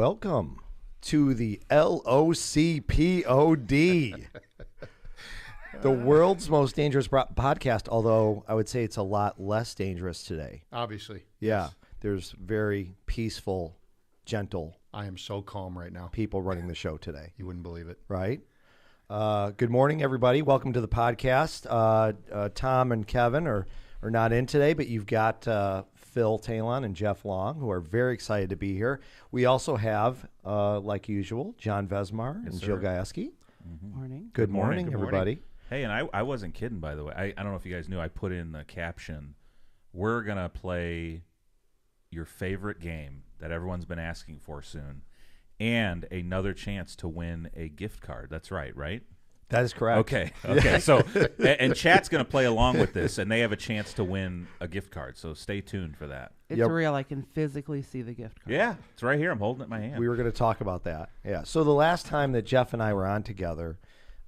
welcome to the LOCPOD, the world's most dangerous podcast, although I would say it's a lot less dangerous today. Obviously. Yeah, Yes. there's very peaceful, gentle I am so calm right now. people running the show today, You wouldn't believe it. right? Good morning, everybody. Welcome to the podcast. Tom and Kevin are not in today, but you've got Phil Talon and Jeff Long, who are very excited to be here. We also have, like usual, John Vesmar and Jill Gajewski. Morning. Good morning, Good morning. everybody. Hey, and I wasn't kidding, by the way. I don't know if you guys knew, I put in the caption, we're going to play your favorite game that everyone's been asking for soon, and another chance to win a gift card. That's right? That is correct. Okay. So, and chat's going to play along with this, and they have a chance to win a gift card. So stay tuned for that. It's Yep. real. I can physically see the gift card. Yeah, it's right here. I'm holding it in my hand. We were going to talk about that. Yeah. So the last time that Jeff and I were on together,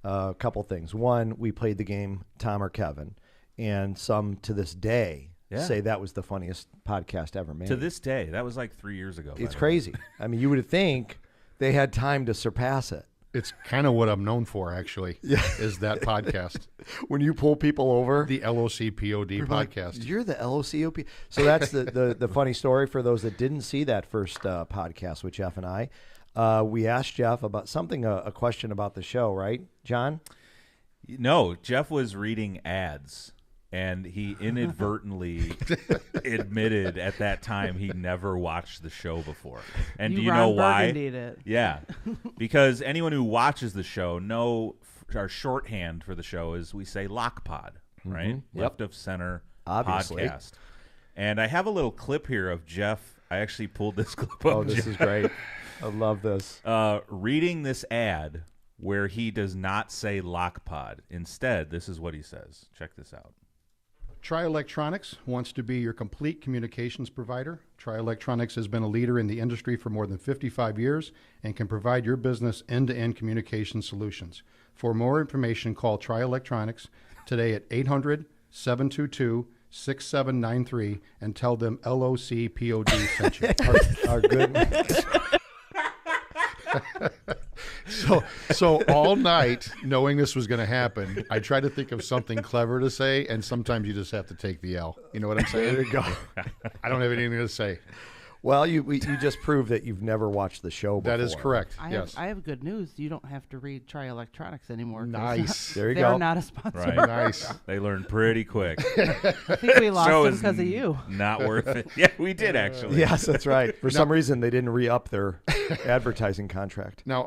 a couple things. One, we played the game Tom or Kevin, and some to this day say that was the funniest podcast ever made. To this day, that was like 3 years ago. by It's the way. crazy. I mean, you would think they had time to surpass it. It's kind of what I'm known for, actually, is that podcast, When you pull people over, the LOCPOD podcast. you're the LOCOP. So that's the funny story for those that didn't see that first podcast with Jeff and I. We asked Jeff about something, a question about the show, right, John? No, Jeff was reading ads, and he inadvertently admitted at that time he never watched the show before. And do you know why? It. Yeah, because anyone who watches the show our shorthand for the show is we say lock pod, right? Yep. Left of center Obviously. podcast. And I have a little clip here of Jeff. I actually pulled this clip up. Oh, this is great. I love this. Reading this ad where he does not say lock pod. Instead, this is what he says. Check this out. Tri Electronics wants to be your complete communications provider. Tri Electronics has been a leader in the industry for more than 55 years and can provide your business end-to-end communication solutions. For more information, call Tri Electronics today at 800-722-6793 and tell them LOCPOD sent you. Our good. So all night, knowing this was going to happen, I tried to think of something clever to say, and sometimes you just have to take the L. You know what I'm saying? There you go. I don't have anything to say. Well, you just proved that you've never watched the show before. That is correct. I Yes. have good news. You don't have to read Tri Electronics anymore. 'cause Nice. There you they go. are not a sponsor. Right. Nice. They learned pretty quick. I think we lost Show them is because of you. Not worth it. Yeah, we did actually. Yes, that's right. For some reason, they didn't re-up their advertising contract. Now,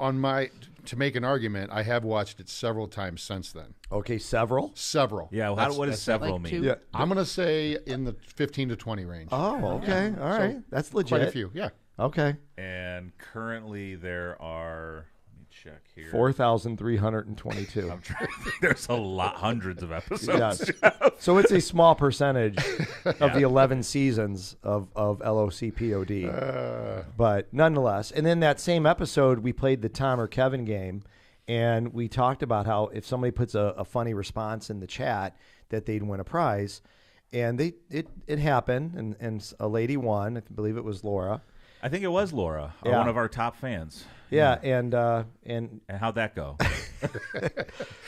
to make an argument, I have watched it several times since then. Okay, several. Several. Yeah. Well, what does several like mean? two. Yeah. I'm going to say in the 15 to 20 range. Oh, okay. All right. So, That's legit. Quite a few, yeah. Okay. And currently there are. Let me check here. 4,322. I'm trying to think. There's a lot, hundreds of episodes. Yes. So it's a small percentage of the 11 seasons of LOCPOD. But nonetheless, and then that same episode, we played the Tom or Kevin game, and we talked about how if somebody puts a funny response in the chat, that they'd win a prize. And it happened, and a lady won. I believe it was Laura. I think it was Laura, Yeah. one of our top fans. Yeah, and And how'd that go?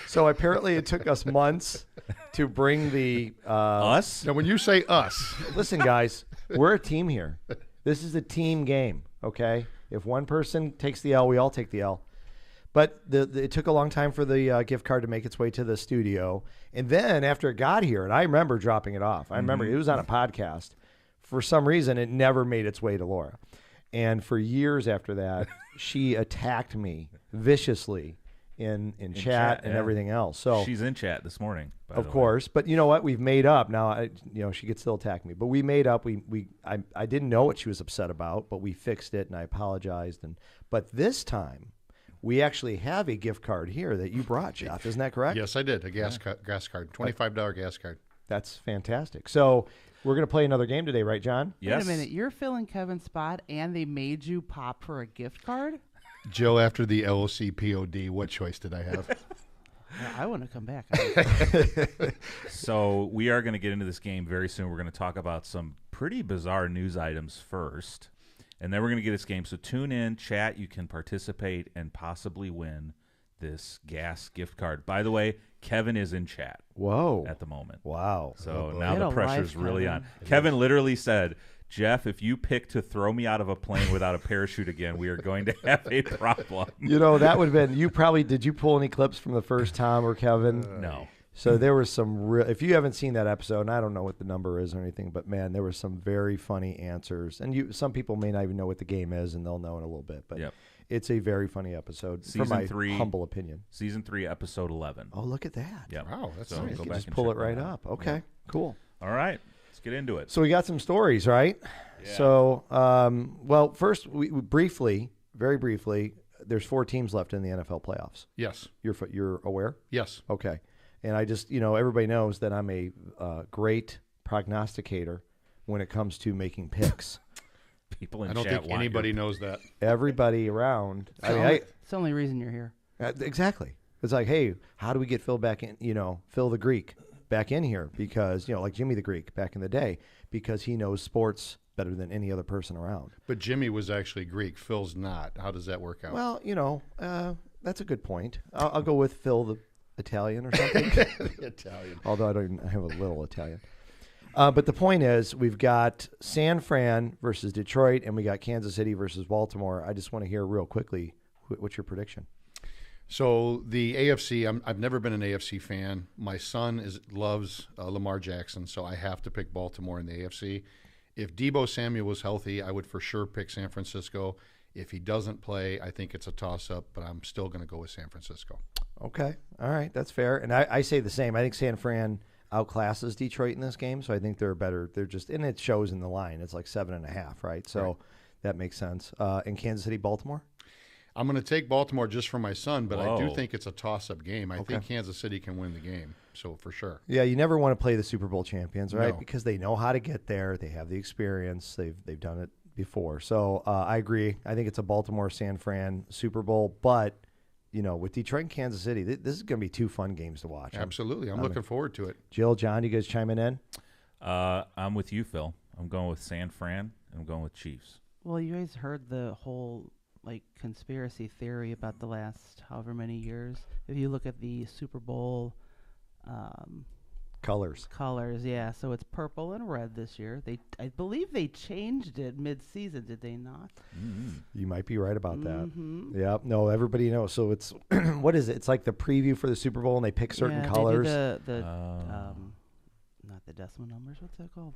so apparently it took us months to bring the Us? Now, when you say us, Listen, guys, we're a team here. This is a team game, okay? If one person takes the L, we all take the L. But it took a long time for the gift card to make its way to the studio. And then after it got here, and I remember dropping it off. I remember it was on a podcast. For some reason, it never made its way to Laura. And for years after that, she attacked me viciously in chat and yeah. everything else. So She's in chat this morning. By of the way. course, but you know what? We've made up now. She could still attack me, but we made up. I didn't know what she was upset about, but we fixed it, and I apologized. But this time, we actually have a gift card here that you brought, Jeff. Isn't that correct? yes, I did. A gas card, $25 gas card. That's fantastic. So we're going to play another game today, right, John? Yes. Wait a minute. You're filling Kevin's spot, and they made you pop for a gift card? Jill, after the LOCPOD, what choice did I have? Yeah, I want to come back. So we are going to get into this game very soon. We're going to talk about some pretty bizarre news items first. And then we're going to get this game. So tune in, chat. You can participate and possibly win this gas gift card. By the way, Kevin is in chat Whoa. at the moment. Wow. So boy. now Get the a pressure's life, really Kevin. on. Kevin literally said, Jeff, if you pick to throw me out of a plane without a parachute again, we are going to have a problem. You know, that would have been, did you pull any clips from the first Tom or Kevin? No. So there was some real, if you haven't seen that episode, and I don't know what the number is or anything, but man, there were some very funny answers. And some people may not even know what the game is, and they'll know in a little bit. But Yep. it's a very funny episode, Season from my 3, humble opinion. Season 3, episode 11. Oh, look at that. Yep. Wow, that's So nice. go You back just and pull check it right that out. up. Okay, Yeah. cool. All right. Let's get into it. So we got some stories, right? Yeah. So, well, first, we briefly, very briefly, there's 4 teams left in the NFL playoffs. Yes. You're aware? Yes. Okay. And I just, everybody knows that I'm a great prognosticator when it comes to making picks. People in I don't chat think want anybody your- knows that. Everybody around. I mean, It's the only reason you're here. exactly. It's like, hey, how do we get Phil back in, Phil the Greek back in here? Because, like Jimmy the Greek back in the day, because he knows sports better than any other person around. But Jimmy was actually Greek. Phil's not. How does that work out? Well, that's a good point. I'll go with Phil the Italian or something. Italian. Although I have a little Italian. But the point is, we've got San Fran versus Detroit, and we got Kansas City versus Baltimore. I just want to hear real quickly, what's your prediction? So the AFC, I've never been an AFC fan. My son loves Lamar Jackson, so I have to pick Baltimore in the AFC. If Deebo Samuel was healthy, I would for sure pick San Francisco. If he doesn't play, I think it's a toss-up, but I'm still going to go with San Francisco. Okay. All right. That's fair. And I say the same. I think San Fran outclasses Detroit in this game, so I think they're better. They're just, and it shows in the line. It's like 7.5, right? So Right. that makes sense. And Kansas City, Baltimore? I'm going to take Baltimore just for my son, but I do Whoa. think it's a toss-up game. I think Kansas City can win the game, so for sure. Yeah, you never want to play the Super Bowl champions, right? No. Because they know how to get there. They have the experience. They've done it before. So I agree. I think it's a Baltimore-San Fran Super Bowl. But, with Detroit and Kansas City, this is going to be 2 fun games to watch. Absolutely. I'm looking forward to it. Jill, John, you guys chiming in? I'm with you, Phil. I'm going with San Fran. I'm going with Chiefs. Well, you guys heard the whole conspiracy theory about the last however many years. If you look at the Super Bowl Colors. colors, yeah, so it's purple and red this year. I believe they changed it mid-season, did they not? You might be right about that. Mhm. Yeah. No, everybody knows. So it's, what is it? It's like the preview for the Super Bowl, and they pick certain Yeah, colors. They do not the decimal numbers. What's that called?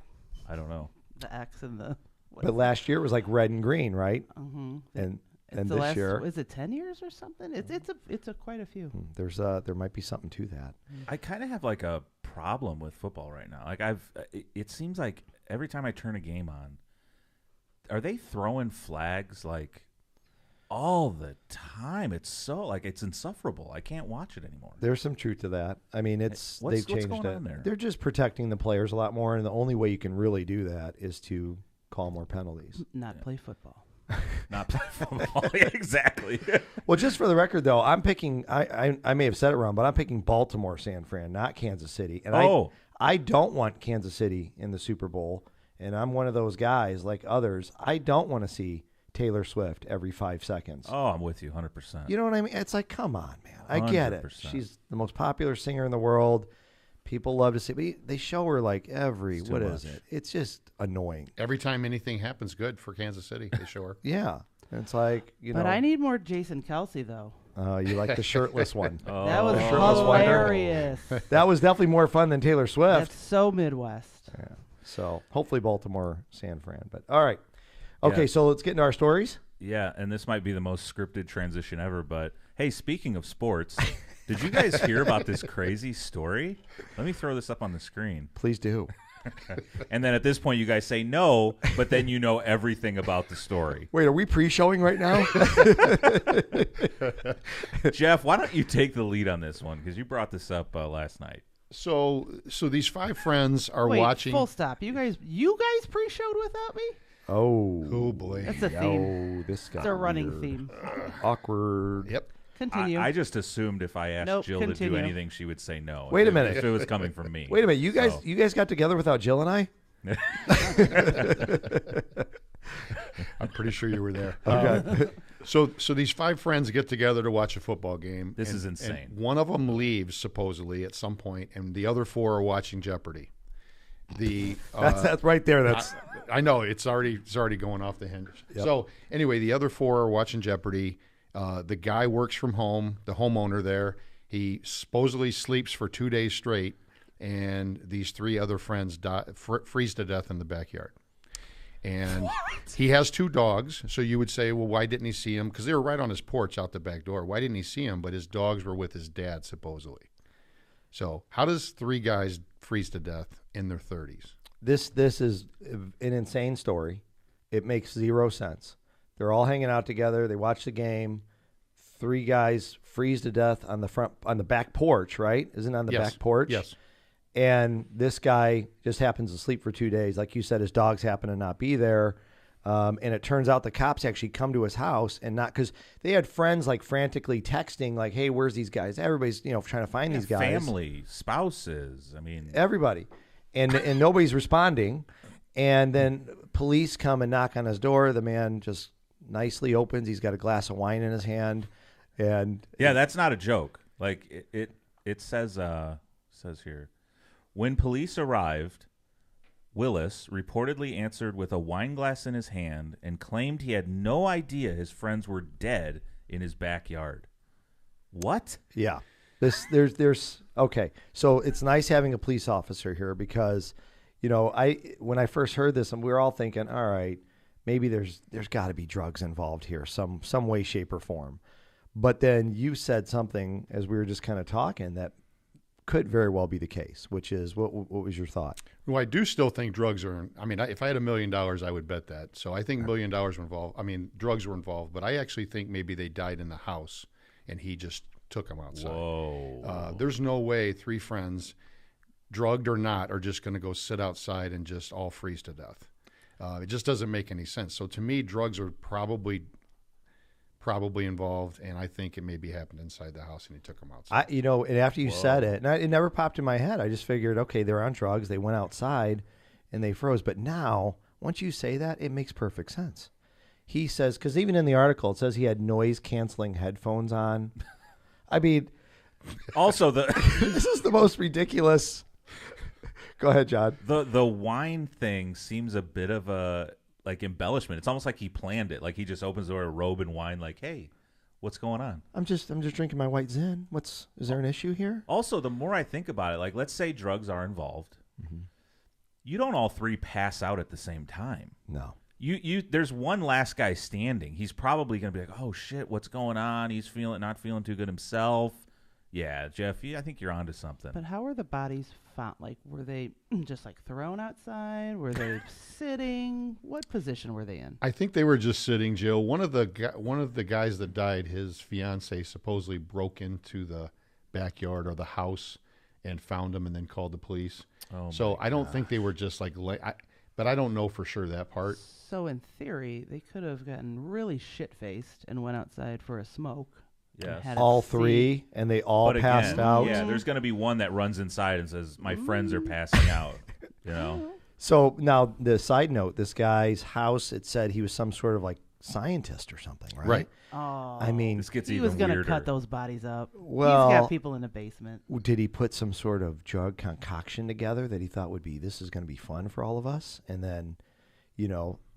I don't know. The X and the. But last year it was like red and green, right? Mm-hmm. And It's the this last, year is it 10 years or something? It's a quite a few. there might be something to that. I kind of have like a problem with football right now. Like it seems like every time I turn a game on, are they throwing flags like all the time? It's so it's insufferable. I can't watch it anymore. There's some truth to that. I mean, they've changed going it. on there? They're just protecting the players a lot more, and the only way you can really do that is to call more penalties. Not play football. Not play football. Yeah, exactly. Well, just for the record, though, I'm picking. I may have said it wrong, but I'm picking Baltimore, San Fran, not Kansas City. And I don't want Kansas City in the Super Bowl. And I'm one of those guys, like others. I don't want to see Taylor Swift every 5 seconds. Oh, I'm with you 100%. You know what I mean? It's like, come on, man. I get it. 100%. She's the most popular singer in the world. People love to see. But they show her like every. It's too What is much. it? It's just annoying. Every time anything happens good for Kansas City, they show her. Yeah. It's like, But I need more Jason Kelsey, though. you like the shirtless one. That was Shirtless wonder. hilarious. That was definitely more fun than Taylor Swift. That's so Midwest. Yeah. So hopefully Baltimore, San Fran. But all right. Okay, Yeah. so let's get into our stories. Yeah, and this might be the most scripted transition ever, but hey, speaking of sports, did you guys hear about this crazy story? Let me throw this up on the screen. Please do. And then at this point, you guys say no, but then you know everything about the story. Wait, are we pre-showing right now? Jeff, why don't you take the lead on this one? Because you brought this up last night. So these 5 friends are Wait, watching. full stop. You guys pre-showed without me? Oh. Oh boy. That's a theme. Oh, this guy. It's a running theme. Awkward. Yep. Continue. I just assumed if I asked Nope, Jill to do continue. anything, she would say no. Wait a if minute. it was coming from me. Wait a minute. You So- guys got together without Jill and I? I'm pretty sure you were there. Okay. So these 5 friends get together to watch a football game. This is insane. And one of them leaves supposedly at some point, and the other 4 are watching Jeopardy. That's right there. That's I know it's already going off the hinges. Yep. So anyway, the other 4 are watching Jeopardy. The guy works from home, the homeowner there. He supposedly sleeps for 2 days straight, and these 3 other friends freeze to death in the backyard. And he has 2 dogs, so you would say, well, why didn't he see him? Because they were right on his porch out the back door. Why didn't he see him? But his dogs were with his dad, supposedly. So how does 3 guys freeze to death in their 30s? This is an insane story. It makes zero sense. They're all hanging out together. They watch the game. 3 guys freeze to death on the back porch, right? Isn't it on the Yes. back porch? Yes. And this guy just happens to sleep for 2 days. Like you said, his dogs happen to not be there. And it turns out the cops actually come to his house and not because they had friends like frantically texting like, hey, where's these guys? Everybody's, trying to find these guys. Family, spouses. I mean, Everybody. And nobody's responding. And then police come and knock on his door. The man just nicely opens. He's got a glass of wine in his hand. And yeah, that's not a joke. Like it says here, when police arrived, Willis reportedly answered with a wine glass in his hand and claimed he had no idea his friends were dead in his backyard. What? yeah, there's okay. So it's nice having a police officer here because, when I first heard this, and we were all thinking, all right, maybe there's got to be drugs involved here, some way, shape, or form. But then you said something as we were just kind of talking that could very well be the case, which is what was your thought? Well, I do still think drugs are. I mean, if I had $1 million, I would bet that. So I think $1 million were involved. I mean, drugs were involved, but I actually think maybe they died in the house, and he just took them outside. Whoa. There's no way 3 friends, drugged or not, are just going to go sit outside and just all freeze to death. It just doesn't make any sense. So to me, drugs are probably involved, and I think it maybe happened inside the house, and he took them outside. And after you said it, and it never popped in my head. I just figured, okay, they're on drugs. They went outside, and they froze. But now, once you say that, it makes perfect sense. He says, because even in the article, it says he had noise-canceling headphones on. I mean, Also, this is the most ridiculous. Go ahead, John. the wine thing seems a bit of a embellishment. It's almost like he planned it. Like he just opens the door, a robe and wine. Like, hey, what's going on? I'm just drinking my white Zen. Is there an issue here? Also, the more I think about it, like let's say drugs are involved, you don't all 3 pass out at the same time. No. There's one last guy standing. He's probably gonna be like, oh shit, what's going on? He's not feeling too good himself. Yeah, Jeff, I think you're onto something. But how were the bodies found? Like, were they just thrown outside? Were they sitting? What position were they in? I think they were just sitting, Jill. One of the guys that died, his fiance supposedly broke into the backyard or the house and found him and then called the police. Oh so my I don't think they were just but I don't know for sure that part. So in theory, they could have gotten really shit-faced and went outside for a smoke. and Yes. had a All seat. 3, and they all But passed again, out. Yeah, there's going to be one that runs inside and says, my friends are passing out. You know? So now the side note, this guy's house, it said he was some sort of scientist or something, right? Right. Oh, I mean, This gets he even was gonna weirder. cut those bodies up. Well- he's got people in the basement. did he put some sort of drug concoction together that he thought this is going to be fun for all of us? And then,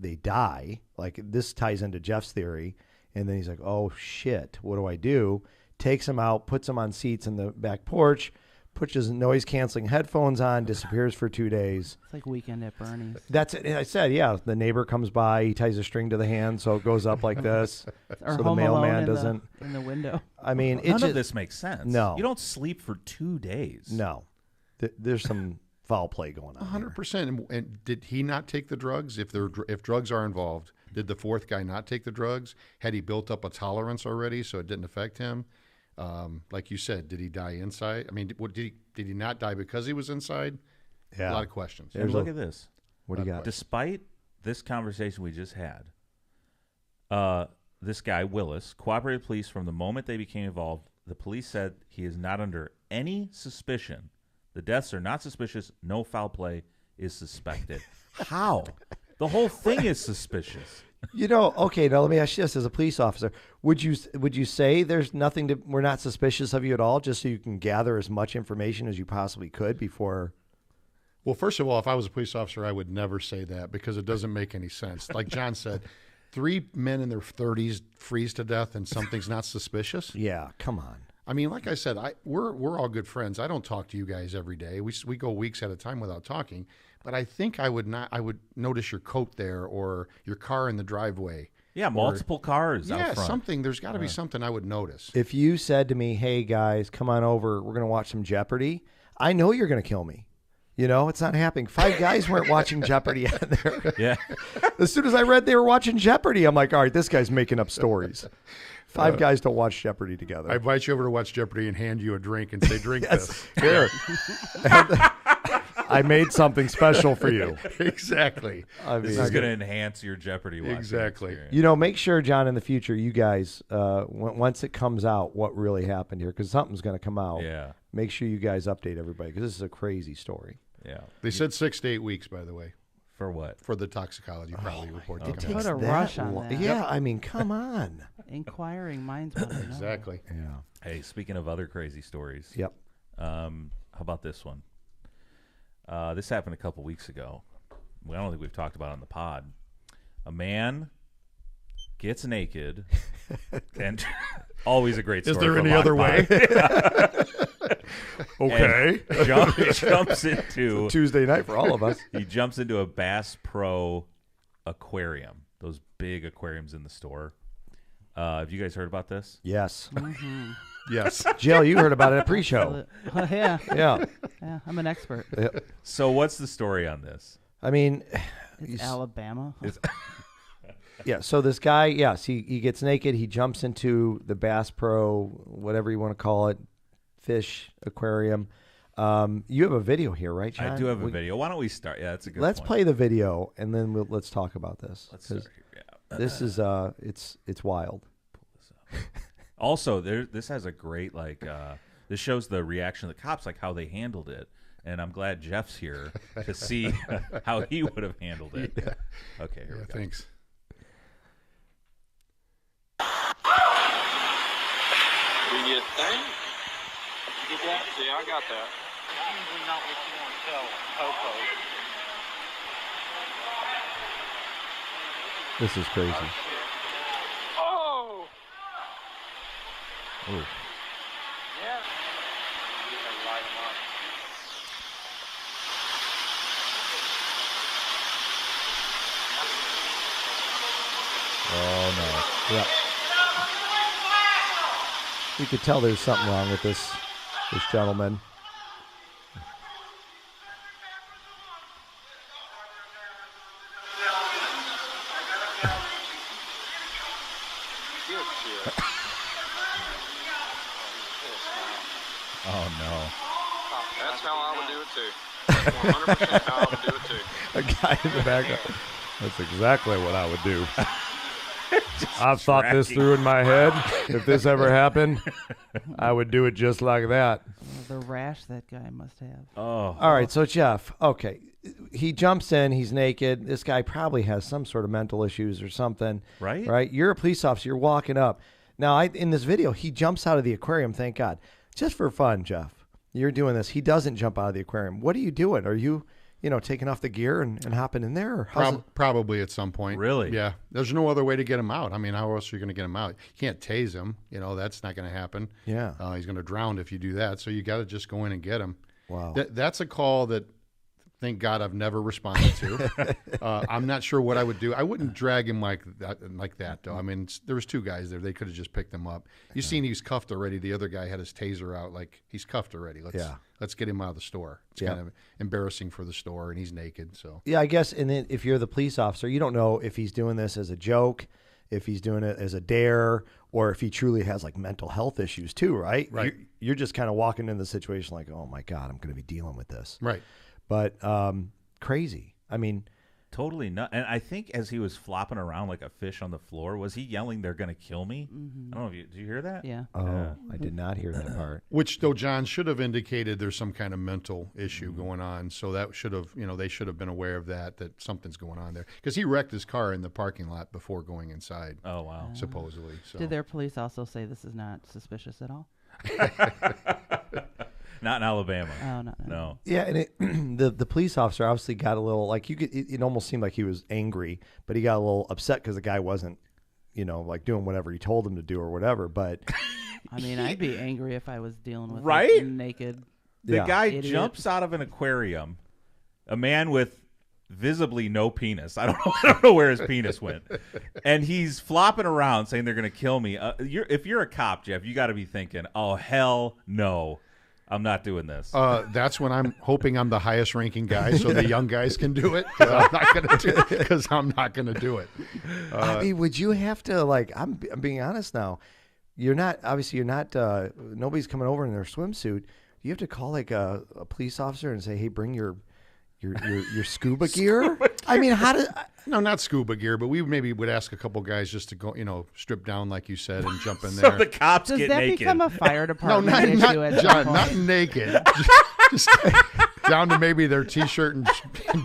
they die. Like this ties into Jeff's theory. And then he's like, oh shit, what do I do? Takes them out, puts them on seats in the back porch, puts his noise canceling headphones on, disappears for 2 days. It's like Weekend at Bernie's. That's it. I said, yeah, the neighbor comes by, he ties a string to the hand so it goes up like this. Or So the Home mailman Alone doesn't. in the window. I mean, None of this makes sense. No. You don't sleep for 2 days. No. There's some foul play going on. 100%. And did he not take the drugs? If drugs are involved, did the 4th guy not take the drugs? Had he built up a tolerance already so it didn't affect him? Like you said, did he die inside? I mean, did he not die because he was inside? Yeah. A lot of questions. And look at this. What do you got? Despite this conversation we just had, this guy, Willis, cooperated with police from the moment they became involved. The police said he is not under any suspicion. The deaths are not suspicious. No foul play is suspected. How? The whole thing is suspicious. Okay, now let me ask you this: as a police officer, would you say there's nothing we're not suspicious of you at all, just so you can gather as much information as you possibly could before? Well, first of all, if I was a police officer, I would never say that because it doesn't make any sense. Like John said, 3 men in their 30s freeze to death and something's not suspicious. Yeah, come on. I mean, like I said, we're all good friends. I don't talk to you guys every day. We go weeks at a time without talking. But I think I would notice your coat there or your car in the driveway. Yeah, multiple cars out front. Something. There's got to be something I would notice. If you said to me, "Hey guys, come on over. We're going to watch some Jeopardy," I know you're going to kill me. It's not happening. 5 guys weren't watching Jeopardy out there. Yeah. As soon as I read they were watching Jeopardy, I'm like, all right, this guy's making up stories. 5 guys don't watch Jeopardy together. I invite you over to watch Jeopardy and hand you a drink and say, drink this. Here. I made something special for you. Exactly. This is going to enhance your Jeopardy watching Exactly. experience. Make sure, John, in the future, you guys, once it comes out, what really happened here, because something's going to come out. Yeah. Make sure you guys update everybody, because this is a crazy story. Yeah. They said 6 to 8 weeks, by the way, For what? for the toxicology probably report. to It come takes out. Put a rush on that. Yeah, I mean, come on. Inquiring minds want to know. Exactly. Yeah. Hey, speaking of other crazy stories, Yep. how about this one? This happened a couple weeks ago. I don't think we've talked about it on the pod. A man gets naked, and always a great story. Is there for any Lock other Pod. way? Okay. And jumps into Tuesday night for all of us. he jumps into a Bass Pro aquarium. Those big aquariums in the store. Have you guys heard about this? Yes. Yes. Jill, you heard about it at pre-show. Yeah, Yeah. yeah, I'm an expert. So what's the story on this? I mean, It's Alabama. yeah, so this guy, yes, he gets naked. He jumps into the Bass Pro, whatever you want to call it, fish aquarium. You have a video here, right, John? I do have a video. Why don't we start? Yeah, that's a good Let's point. play the video, and then let's talk about this. Let's start 'Cause here. Yeah. This is it's wild. Also, this has a great this shows the reaction of the cops, like how they handled it, and I'm glad Jeff's here to see how he would have handled it. Yeah. Okay, here we go. Thanks. Do you think? You get that? Yeah, I got that. Usually not what you want to tell Popo. This is crazy. Oh! Ooh. Yeah. You can light 'em up. Oh no. Yeah. You could tell there's something wrong with this gentleman. Good shit. Oh no. That's how I would do it too. 100% how I would do it too. A guy in the background. That's exactly what I would do. I've thought this tracking. through in my head. If this ever happened, I would do it just like that. The rash that guy must have. Oh. All right, so Jeff, okay. He jumps in, he's naked. This guy probably has some sort of mental issues or something. Right? Right? You're a police officer, you're walking up. Now, in this video, he jumps out of the aquarium, thank God. Just for fun, Jeff. You're doing this. He doesn't jump out of the aquarium. What are you doing? Are you, taking off the gear and hopping in there? Or how's it? Probably at some point. Really? Yeah. There's no other way to get him out. I mean, how else are you going to get him out? You can't tase him. That's not going to happen. Yeah. He's going to drown if you do that. So you got to just go in and get him. Wow. That's a call that, thank God, I've never responded to. I'm not sure what I would do. I wouldn't drag him like that, though. I mean, there was 2 guys there. They could have just picked him up. You seen he's cuffed already. The other guy had his taser out. Like, he's cuffed already. Let's get him out of the store. It's kind of embarrassing for the store, and he's naked. So Yeah, I guess. And then if you're the police officer, you don't know if he's doing this as a joke, if he's doing it as a dare, or if he truly has like mental health issues too, right? Right. You're just kind of walking into the situation like, oh my God, I'm going to be dealing with this. Right. But crazy. I mean, Totally not. And I think as he was flopping around like a fish on the floor, was he yelling, "They're going to kill me"? I don't know if did you hear that? Yeah. Oh, I did not hear that part. Which, though, John should have indicated there's some kind of mental issue going on. So that should have, they should have been aware of that something's going on there. Because he wrecked his car in the parking lot before going inside. Oh, wow. Supposedly. So. Did their police also say this is not suspicious at all? Not in Alabama. Oh, no. No. Yeah, and the police officer obviously got a little, like, it almost seemed like he was angry, but he got a little upset because the guy wasn't, like doing whatever he told him to do or whatever. But I mean, I'd be angry if I was dealing with Right? a naked. The guy Idiot. jumps out of an aquarium, a man with visibly no penis. I don't know where his penis went. And he's flopping around saying they're going to kill me. If you're a cop, Jeff, you got to be thinking, oh, hell no. I'm not doing this. That's when I'm hoping I'm the highest ranking guy, so the young guys can do it. Because I'm not going to do it. I mean, would you have to, like, I'm being honest now. Nobody's coming over in their swimsuit. You have to call like a police officer and say, hey, bring your scuba gear. I mean, how do? No, not scuba gear, but we maybe would ask a couple guys just to go, strip down like you said and jump in So there. the cops Does get that naked. become a fire No, department issue at some John, point? not naked. just down to maybe their t-shirt and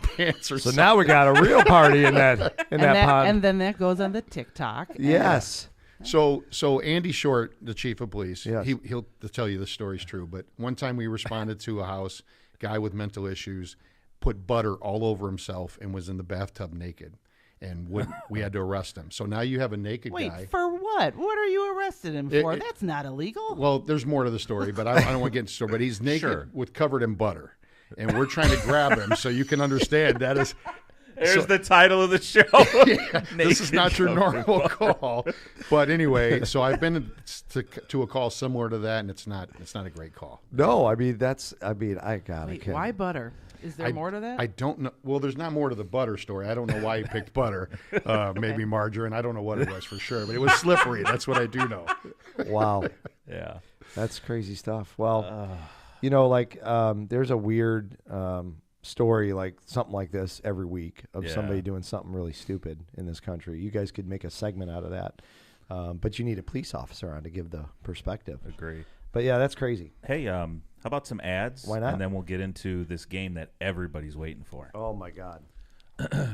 pants or So something. now we got a real party in that pond. And then that goes on the TikTok. Yes. So Andy Short, the chief of police, Yes. he'll tell you the story's true. But one time we responded to a house, guy with mental issues, put butter all over himself and was in the bathtub naked, and we had to arrest him. So now you have a naked Wait, guy. for what? What are you arrested him for? That's not illegal. Well, there's more to the story, but I don't want to get into the story. But he's naked Sure. with covered in butter, and we're trying to grab him so you can understand that is. There's the title of the show. This is not your normal call, but anyway. So I've been to a call similar to that, and it's not a great call. No, I mean, I Wait, why butter? Is there more to that? I don't know. Well, there's not more to the butter story. I don't know why he picked butter. Maybe margarine. I don't know what it was for sure, but it was slippery. That's what I do know. Wow. Yeah. That's crazy stuff. Well, there's a weird story, like something like this every week of somebody doing something really stupid in this country. You guys could make a segment out of that. But you need a police officer on to give the perspective. Agree. But yeah, that's crazy. Hey, how about some ads? Why not? And then we'll get into this game that everybody's waiting for. Oh my God. All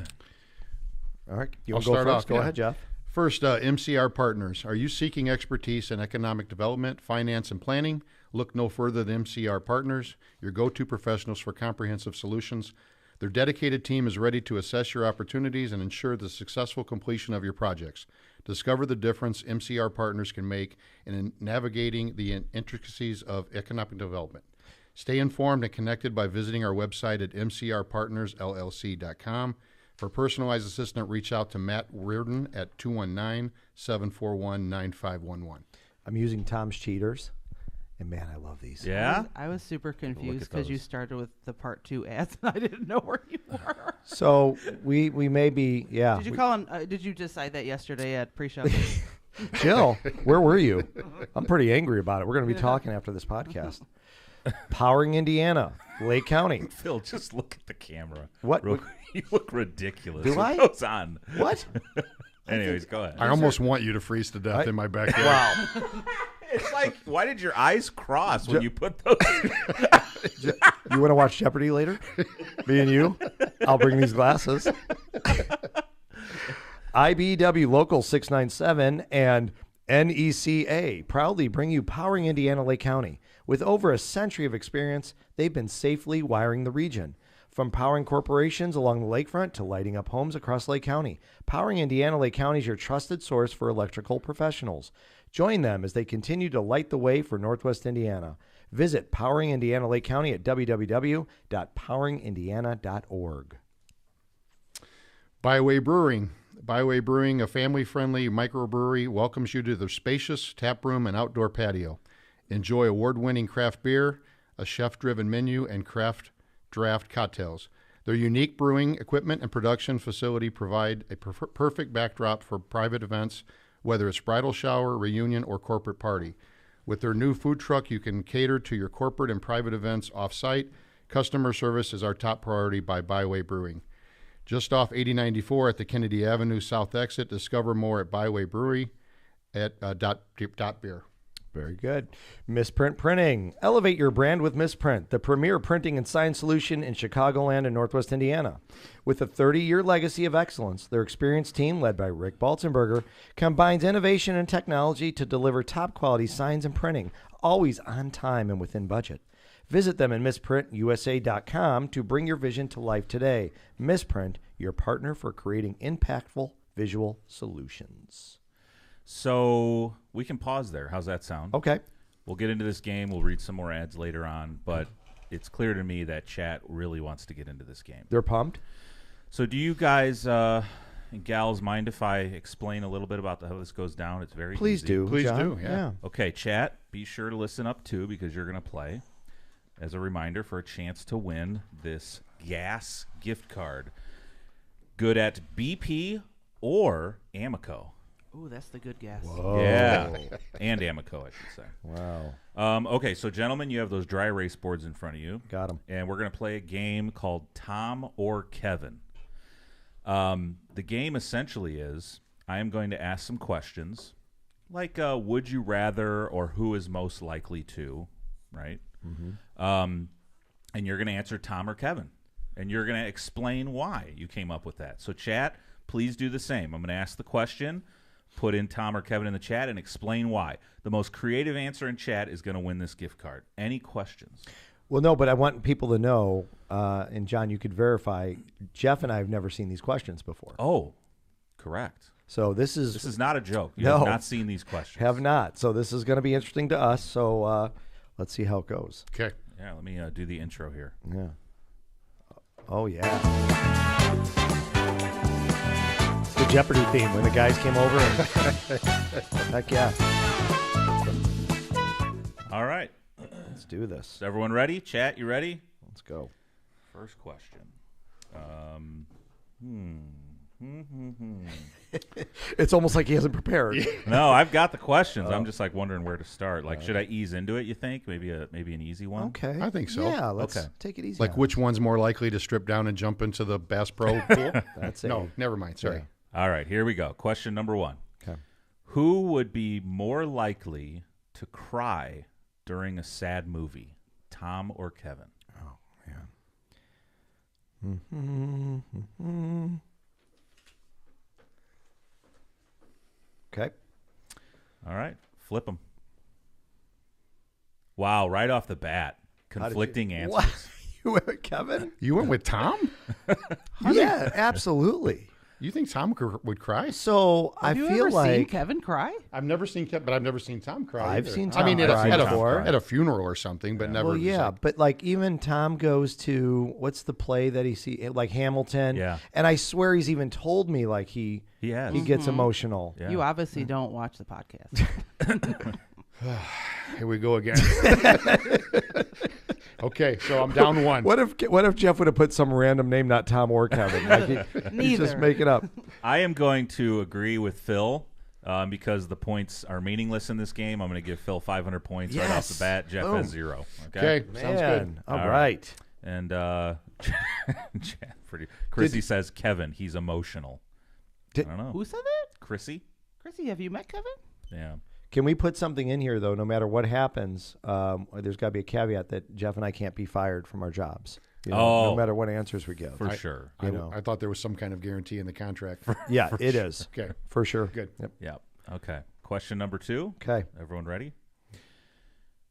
right. You I'll want to go start first? off, Go yeah. ahead, Jeff. First, MCR Partners. Are you seeking expertise in economic development, finance, and planning? Look no further than MCR Partners, your go-to professionals for comprehensive solutions. Their dedicated team is ready to assess your opportunities and ensure the successful completion of your projects. Discover the difference MCR Partners can make in navigating the intricacies of economic development. Stay informed and connected by visiting our website at mcrpartnersllc.com. For personalized assistance, reach out to Matt Reardon at 219-741-9511. I'm using Tom's Cheaters, and man, I love these. Yeah? I was super confused at because you those. started with the part 2 ads, and I didn't know where you were. So we may be, yeah. Did you call him? Did you decide that yesterday at pre-show? Jill, where were you? I'm pretty angry about it. We're going to be talking after this podcast. Powering Indiana, Lake County. Phil, just look at the camera. What? You look ridiculous. Do What I? goes on? What? Anyways, go ahead. I almost want you to freeze to death in my backyard. Wow. It's like, why did your eyes cross when you put those? You want to watch Jeopardy later? Me and you? I'll bring these glasses. IBW Local 697 and NECA proudly bring you Powering Indiana Lake County. With over a century of experience, they've been safely wiring the region. From powering corporations along the lakefront to lighting up homes across Lake County, Powering Indiana Lake County is your trusted source for electrical professionals. Join them as they continue to light the way for Northwest Indiana. Visit Powering Indiana Lake County at www.poweringindiana.org. Byway Brewing. Byway Brewing, a family-friendly microbrewery, welcomes you to their spacious tap room and outdoor patio. Enjoy award-winning craft beer, a chef-driven menu, and craft draft cocktails. Their unique brewing equipment and production facility provide a perfect backdrop for private events, whether it's bridal shower, reunion, or corporate party. With their new food truck, you can cater to your corporate and private events off-site. Customer service is our top priority by Byway Brewing. Just off 8094 at the Kennedy Avenue South exit. Discover more at Byway Brewery at dot Beer. Very good. Misprint Printing. Elevate your brand with Misprint, the premier printing and sign solution in Chicagoland and Northwest Indiana. With a 30-year legacy of excellence, their experienced team, led by Rick Baltenberger, combines innovation and technology to deliver top-quality signs and printing, always on time and within budget. Visit them at misprintusa.com to bring your vision to life today. Misprint, your partner for creating impactful visual solutions. So we can pause there. How's that sound? Okay. We'll get into this game. We'll read some more ads later on, but it's clear to me that chat really wants to get into this game. They're pumped? So do you guys and gals mind if I explain a little bit about how this goes down? It's very Please easy. do. Please John. do, yeah. Okay, chat, be sure to listen up too because you're going to play. As a reminder for a chance to win this gas gift card. Good at BP or Amoco. Ooh, that's the good guess. Whoa. Yeah, and Amoco, I should say. Wow. Okay, so gentlemen, you have those dry erase boards in front of you. Got them. And we're going to play a game called Tom or Kevin. The game essentially is I am going to ask some questions like would you rather or who is most likely to, right? Mm-hmm. And you're going to answer Tom or Kevin. And you're going to explain why you came up with that. So chat, please do the same. I'm going to ask the question, put in Tom or Kevin in the chat, and explain why. The most creative answer in chat is going to win this gift card. Any questions? Well, no, but I want people to know, and John, you could verify, Jeff and I have never seen these questions before. Oh, correct. So this is... This is not a joke. You No. have not seen these questions. Have not. So this is going to be interesting to us. So let's see how it goes. Okay. Yeah, let me do the intro here. Yeah. Oh, yeah. The Jeopardy theme when the guys came over. And heck yeah. All right. Let's do this. Is everyone ready? Chat, you ready? Let's go. First question. It's almost like he hasn't prepared. No, I've got the questions. I'm just like wondering where to start. Like, should I ease into it? You think maybe an easy one? Okay. I think so. Yeah, let's Okay. take it easy. Like on which one's more likely to strip down and jump into the Bass Pro pool? That's it. No, never mind. Sorry. All right, here we go. Question number 1. Okay. Who would be more likely to cry during a sad movie, Tom or Kevin? Oh, man. Okay. All right, flip them. Wow, right off the bat, conflicting answers. What? You went with Kevin? You went with Tom? Yeah, absolutely. You think Tom would cry? So I Have you feel ever like seen Kevin cry? I've never seen Kevin, but I've never seen Tom cry. I've either. seen I mean, Tom cry before. at a funeral or something, but never. Well, yeah, but like even Tom goes to what's the play that he see like Hamilton? Yeah. And I swear he's even told me like he He has. gets emotional. Yeah. You obviously don't watch the podcast. Here we go again. Okay, so I'm down one. What if Jeff would have put some random name, not Tom or Kevin? Like he's just Neither. making up. I am going to agree with Phil because the points are meaningless in this game. I'm going to give Phil 500 points right off the Yes. bat. Jeff Boom. has 0. Okay, sounds good. Man, all All right. And Chrissy says Kevin, he's emotional. Did- I don't know. Who said that? Chrissy? Chrissy, have you met Kevin? Yeah. Can we put something in here though? No matter what happens, there's got to be a caveat that Jeff and I can't be fired from our jobs. You know, no Oh. matter what answers we give. For sure. I, You know. I thought there was some kind of guarantee in the contract. Yeah, it is Okay, for sure. good. Yep. Yep. Okay. Question number 2. Okay. Everyone ready?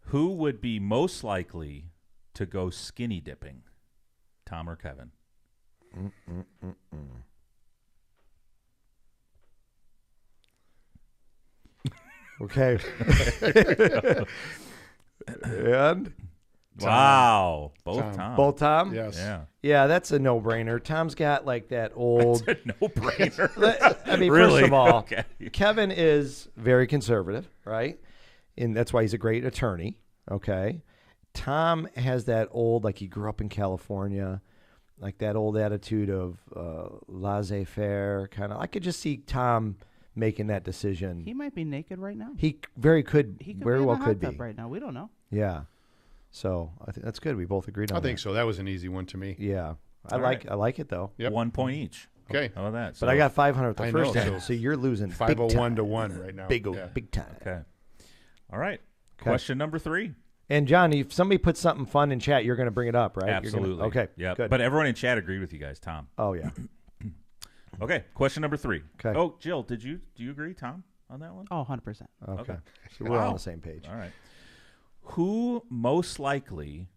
Who would be most likely to go skinny dipping, Tom or Kevin? Okay. And Wow. Both Tom. Tom. both Tom. Yes. Yeah. Yeah, that's a no-brainer. Tom's got like that old. No brainer. I mean, Really? first of all, Okay. Kevin is very conservative, right? And that's why he's a great attorney. Okay. Tom has that old, like he grew up in California, like that old attitude of laissez-faire kind of. I could just see Tom making that decision. He might be naked right now. He very could, He could very be in well a hot could tub be. right now. We don't know. Yeah. So I think that's good. We both agreed on I think that. so. That was an easy one to me. Yeah, I like it though. Yep. 1 point each. Okay. How about that? But I got 500 the I first know, time, so you're losing. 501 to 1 right now. Big Yeah. big time. Okay. All right. Okay. Question number 3. And John, if somebody puts something fun in chat, you're going to bring it up, right? Absolutely. Okay. Yeah. Good. But everyone in chat agreed with you guys, Tom. Oh yeah. Okay. Question number 3. Okay. Oh, Jill, do you agree, Tom, on that one? Oh, 100%. Okay. Okay. So we're on the same page. All right. Who most likely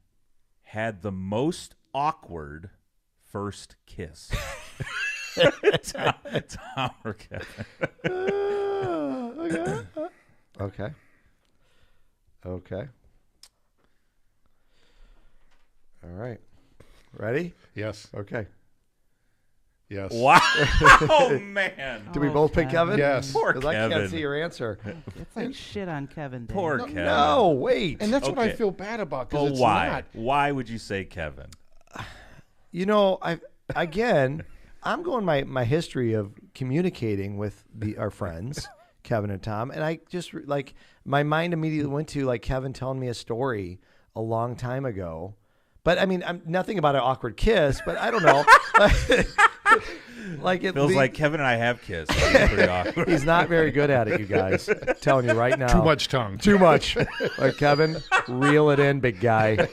had the most awkward first kiss? Tom or Kevin? Okay. Okay. All right. Ready? Yes. Okay. Yes. Wow, man. Do we both pick Kevin? Yes. Poor 'Cause I Kevin. can't see your answer. It's like shit on Kevin Day. Poor No, Kevin. No, wait. And that's what I Okay. feel bad about But because it's why? not. Why would you say Kevin? You know, I'm going my history of communicating with our friends, Kevin and Tom, and I just like my mind immediately went to like Kevin telling me a story a long time ago. But I mean, I'm nothing about an awkward kiss, but I don't know. Like it Feels like Kevin and I have kissed. It's pretty awkward. he's not very good at it, you guys. Telling you right now. Too much tongue. Too much. Like Kevin, reel it in, big guy.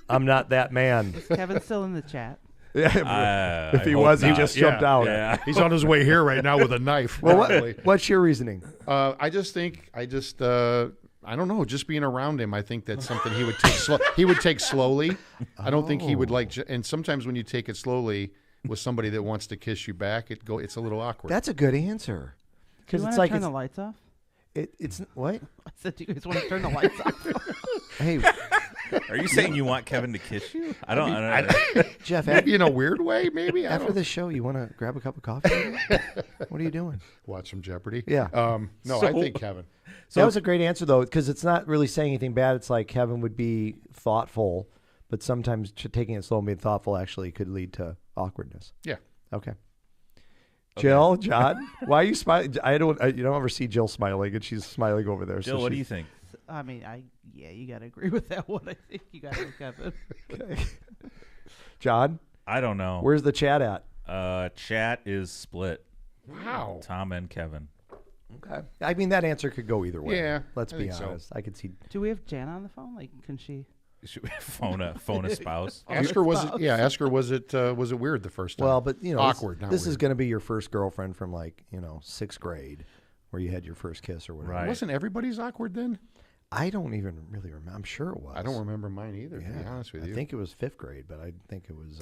I'm not that man. Kevin's still in the chat. Yeah, if I he hope was, he not. just jumped out. Yeah. He's on his way here right now with a knife. Well, probably. what's your reasoning? I don't know. Just being around him, I think that's something he would take. He would take slowly. I don't think he would like. And sometimes when you take it slowly with somebody that wants to kiss you back, it's a little awkward. That's a good answer. Do Because you it's want like to turn the lights off? it's what? I said, do you guys want to turn the lights off? Hey, Are you saying you want Kevin to kiss you? I don't know. Jeff. Maybe in a weird way. Maybe I After don't. this show, you want to grab a cup of coffee? What are you doing? Watch some Jeopardy. Yeah. No, So- I think Kevin. That was a great answer, though, because it's not really saying anything bad. It's like Kevin would be thoughtful, but sometimes taking it slow and being thoughtful actually could lead to awkwardness. Yeah. Okay. Jill, John, why are you smiling? You don't ever see Jill smiling, and she's smiling over there. Jill, what do you think? I mean, you got to agree with that one. I think you got to Kevin. Okay. John, I don't know. where's the chat at? Chat is split. Wow. Tom and Kevin. Okay. I mean, that answer could go either way. Yeah, Let's I be think so. honest. I could see. Do we have Jan on the phone? Like, can she? Should we phone a spouse? Ask her was it? Yeah. Ask her was it weird the first time? Well, but awkward. not This is weird. going to be your first girlfriend from 6th grade, where you had your first kiss or whatever. Right. Wasn't everybody's awkward then? I don't even really remember. I'm sure it was. I don't remember mine either. Yeah. To be honest with you. I think it was 5th grade, but I think it was.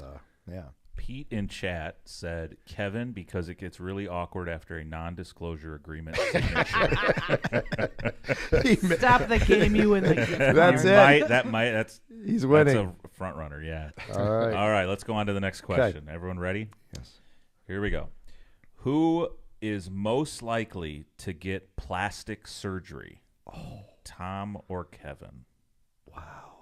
Yeah. Pete in chat said Kevin because it gets really awkward after a non-disclosure agreement signature. Stop the game, you win the game. That's it. That's He's winning. That's a front runner. Yeah. All right. All right. Let's go on to the next question. Everyone ready? Yes. Here we go. Who is most likely to get plastic surgery? Oh, Tom or Kevin? Wow.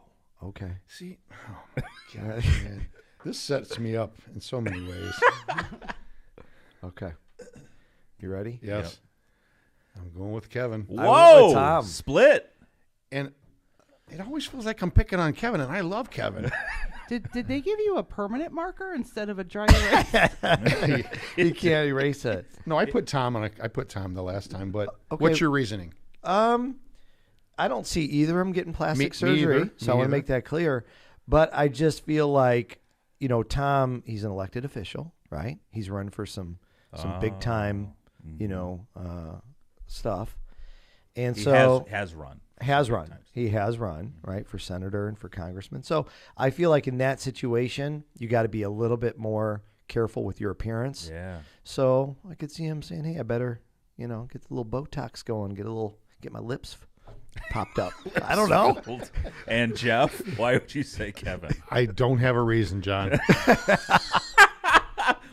Okay. See, oh my God, man. This sets me up in so many ways. Okay. You ready? Yes. I'm going with Kevin. I went Whoa! with Tom. Split. And it always feels like I'm picking on Kevin, and I love Kevin. Did they give you a permanent marker instead of a dry erase? You can't erase it. No, I put Tom the last time, but Okay. what's your reasoning? I don't see either of them getting plastic Me surgery, either. so I Me want to either. make that clear. But I just feel like, Tom, he's an elected official, right? He's run for some big time, stuff, and He so has run. has run. times. He has run, right, for senator and for congressman. So I feel like in that situation, you got to be a little bit more careful with your appearance. Yeah. So I could see him saying, "Hey, I better, get the little Botox going, get my lips popped up." I don't know. And Jeff, why would you say Kevin? I don't have a reason, John.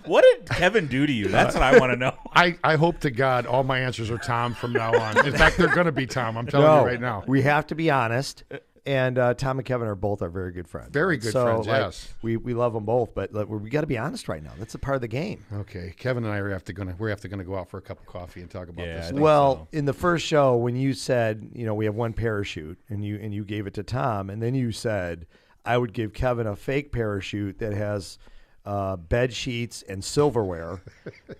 What did Kevin do to you? That's what I want to know. I hope to God all my answers are Tom from now on. In fact, they're going to be Tom. I'm telling you right now. We have to be honest. And Tom and Kevin are very good friends. Very right? good So, friends, like, yes. We love them both, but we got to be honest right now. That's a part of the game. Okay, Kevin and I we're going to go out for a cup of coffee and talk about Yeah, this. I stuff. think Well, so. in the first show, when you said, we have one parachute, and you gave it to Tom, and then you said, I would give Kevin a fake parachute that has bed sheets, and silverware.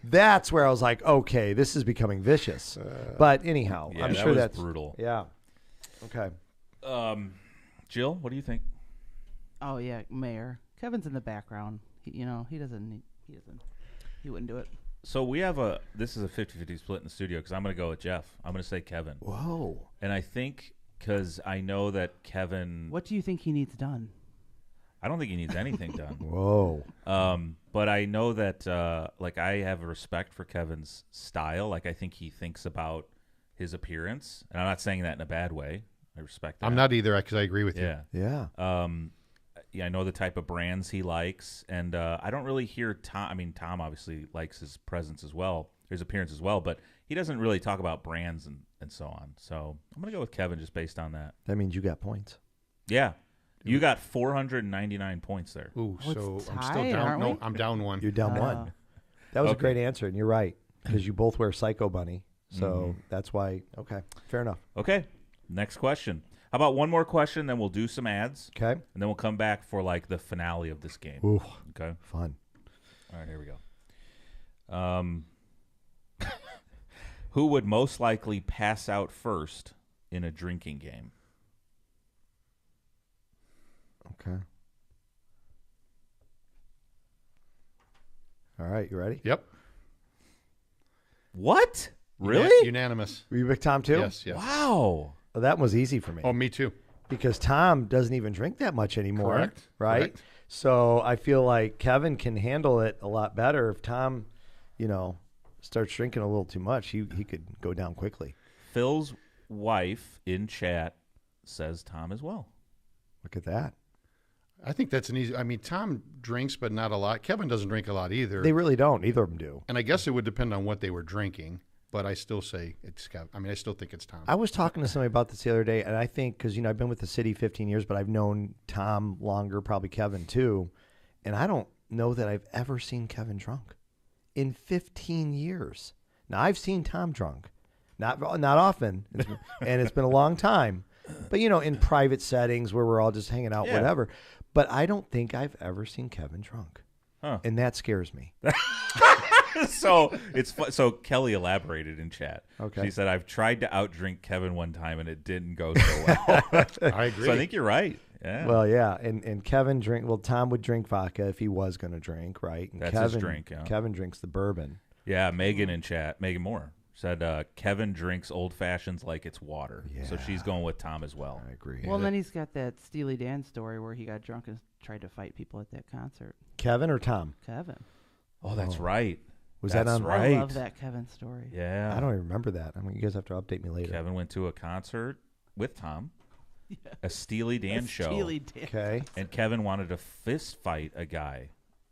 That's where I was like, okay, this is becoming vicious. But anyhow, Yeah, I'm that sure was that's brutal. Yeah. Okay. Jill, what do you think? Oh yeah, Mayor. Kevin's in the background. He wouldn't do it. So this is a 50-50 split in the studio because I'm going to go with Jeff. I'm going to say Kevin. Whoa. And I think because I know that Kevin, What do you think he needs done? I don't think he needs anything done. Whoa. But I know that I have a respect for Kevin's style. Like I think he thinks about his appearance, and I'm not saying that in a bad way. I respect that. I'm not either because I agree with you. Yeah. Yeah. Yeah, I know the type of brands he likes, and I don't really hear Tom. I mean, Tom obviously likes his presence as well, his appearance as well, but he doesn't really talk about brands and so on. So I'm going to go with Kevin just based on that. That means you got points. Yeah. You got 499 points there. Ooh, Oh, so it's I'm still tied, down. aren't No, we? I'm down one. You're down one. That was a Okay. great answer, and you're right, because you both wear Psycho Bunny. So that's why. Okay. Fair enough. Okay, next question. How about one more question, then we'll do some ads, Okay. and then we'll come back for like the finale of this game. Ooh, Okay. fun. All right, here we go. Who would most likely pass out first in a drinking game? Okay. All right. You ready? Yep. What? Really? Unanimous. Were you with Tom too? Yes. Yes. Wow. Well, that was easy for me. Oh, me too. Because Tom doesn't even drink that much anymore. Correct. Right? Correct. So I feel like Kevin can handle it a lot better. If Tom, starts drinking a little too much, he could go down quickly. Phil's wife in chat says Tom as well. Look at that. I think that's an easy. I mean, Tom drinks, but not a lot. Kevin doesn't drink a lot either. They really don't. Neither of them do. And I guess it would depend on what they were drinking. But I still say it's Kevin. I mean, I still think it's Tom. I was talking to somebody about this the other day, and I think because I've been with the city 15 years, but I've known Tom longer, probably Kevin too, and I don't know that I've ever seen Kevin drunk in 15 years. Now I've seen Tom drunk, not often, and it's been a long time, but in private settings where we're all just hanging out, Yeah. whatever. But I don't think I've ever seen Kevin drunk, and that scares me. So so Kelly elaborated in chat. Okay. She said, "I've tried to outdrink Kevin one time and it didn't go so well." I agree. So I think you're right. Yeah. Well, yeah, and Kevin Tom would drink vodka if he was going to drink, right? And That's Kevin, his drink, yeah. Kevin drinks the bourbon. Yeah, Megan in chat, Megan Moore said Kevin drinks old fashions like it's water. So Yeah. she's going with Tom as well. I agree. Well, and then he's got that Steely Dan story where he got drunk and tried to fight people at that concert. Kevin or Tom? Kevin. Oh, that's right. Was That's that on? right. I love that Kevin story. Yeah. I don't even remember that. I mean, you guys have to update me later. Kevin went to a concert with Tom, Yeah. a Steely Dan show, Steely Dan. Okay. and Kevin wanted to fist fight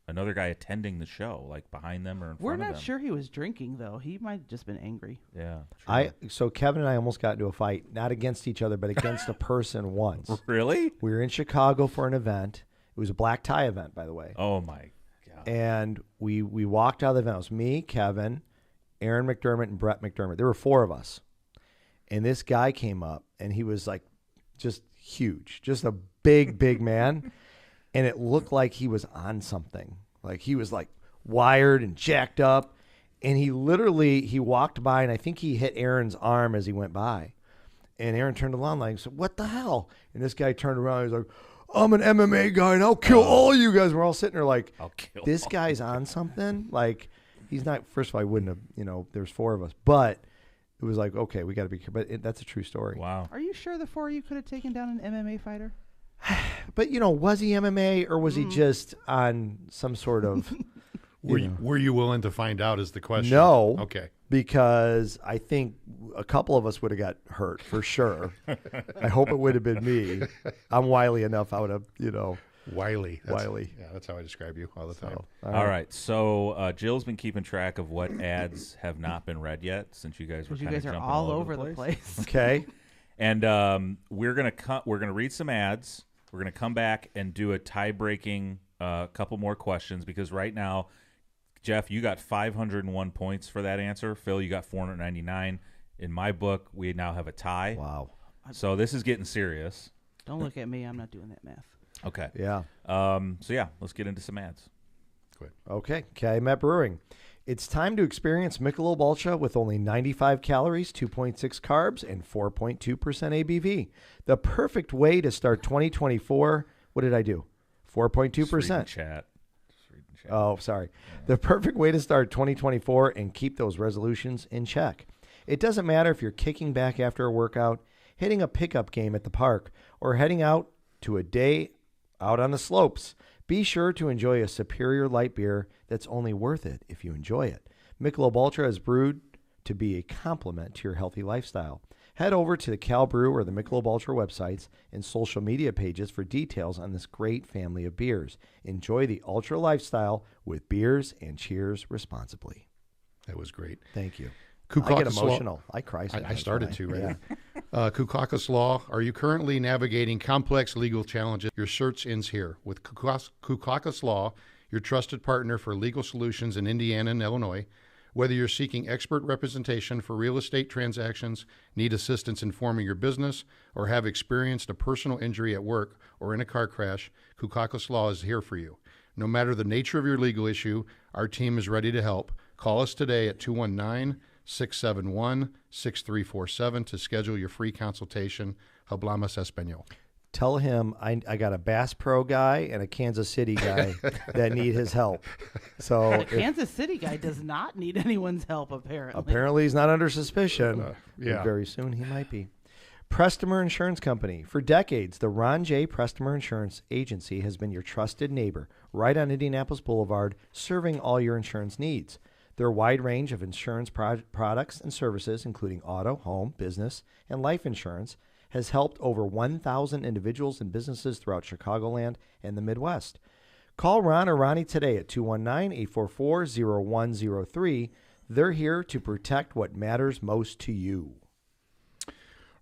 another guy attending the show, like behind them or in We're front of not them. sure he was drinking though. He might have just been angry. Yeah. True. So Kevin and I almost got into a fight, not against each other, but against a person once. Really? We were in Chicago for an event. It was a black tie event, by the way. Oh my God. And we walked out of the event. It was me, Kevin, Aaron McDermott, and Brett McDermott. There were four of us. And this guy came up, and he was like just huge, just a big, big man. And it looked like he was on something. Like he was like wired and jacked up. And he walked by, and I think he hit Aaron's arm as he went by. And Aaron turned around like, so what the hell? And this guy turned around. He was like, I'm an MMA guy, and I'll kill all you guys. We're all sitting there like, I'll kill this all guy's on something. Like, he's not. First of all, I wouldn't have. There's four of us, but it was like, okay, we got to be careful. But that's a true story. Wow. Are you sure the four of you could have taken down an MMA fighter? But was he MMA or was he just on some sort of? Were you willing to find out is the question? No. Okay. Because I think a couple of us would have got hurt for sure. I hope it would have been me. I'm wily enough. I would have, Wily. Wily. Yeah, that's how I describe you all the time. All right. So Jill's been keeping track of what ads have not been read yet, since you guys were Because you kind of guys are jumping all over the place. Okay. And we're gonna read some ads. We're gonna come back and do a tie-breaking couple more questions because right now, Jeff, you got 501 points for that answer. Phil, you got 499. In my book, we now have a tie. Wow. So this is getting serious. Don't look at me. I'm not doing that math. Okay. Yeah. So yeah, let's get into some ads. Good. Okay, Calumet Brewing. It's time to experience Michelob Ultra with only 95 calories, 2.6 carbs, and 4.2% ABV. The perfect way to start 2024. What did I do? 4.2%. Chat. Oh, sorry. The perfect way to start 2024 and keep those resolutions in check. It doesn't matter if you're kicking back after a workout, hitting a pickup game at the park, or heading out to a day out on the slopes. Be sure to enjoy a superior light beer that's only worth it if you enjoy it. Michelob Ultra is brewed to be a complement to your healthy lifestyle. Head over to the Cal Brew or the Michelob Ultra websites and social media pages for details on this great family of beers. Enjoy the Ultra lifestyle with beers and cheers responsibly. That was great. Thank you. Kukakis I get emotional. I cry sometimes. I started to, right? Yeah. Kukakis Law. Are you currently navigating complex legal challenges? Your search ends here. With Kukakis Law, your trusted partner for legal solutions in Indiana and Illinois. Whether you're seeking expert representation for real estate transactions, need assistance in forming your business, or have experienced a personal injury at work or in a car crash, Kukakis Law is here for you. No matter the nature of your legal issue, our team is ready to help. Call us today at 219-671-6347 to schedule your free consultation. Hablamos Español. Tell him I got a Bass Pro guy and a Kansas City guy that need his help. So And a Kansas City guy does not need anyone's help, apparently. Apparently he's not under suspicion. Yeah. But very soon he might be. Prestimer Insurance Company. For decades, the Ron J. Prestimer Insurance Agency has been your trusted neighbor right on Indianapolis Boulevard, serving all your insurance needs. Their wide range of insurance products and services, including auto, home, business, and life insurance, has helped over 1,000 individuals and businesses throughout Chicagoland and the Midwest. Call Ron or Ronnie today at 219-844-0103. They're here to protect what matters most to you.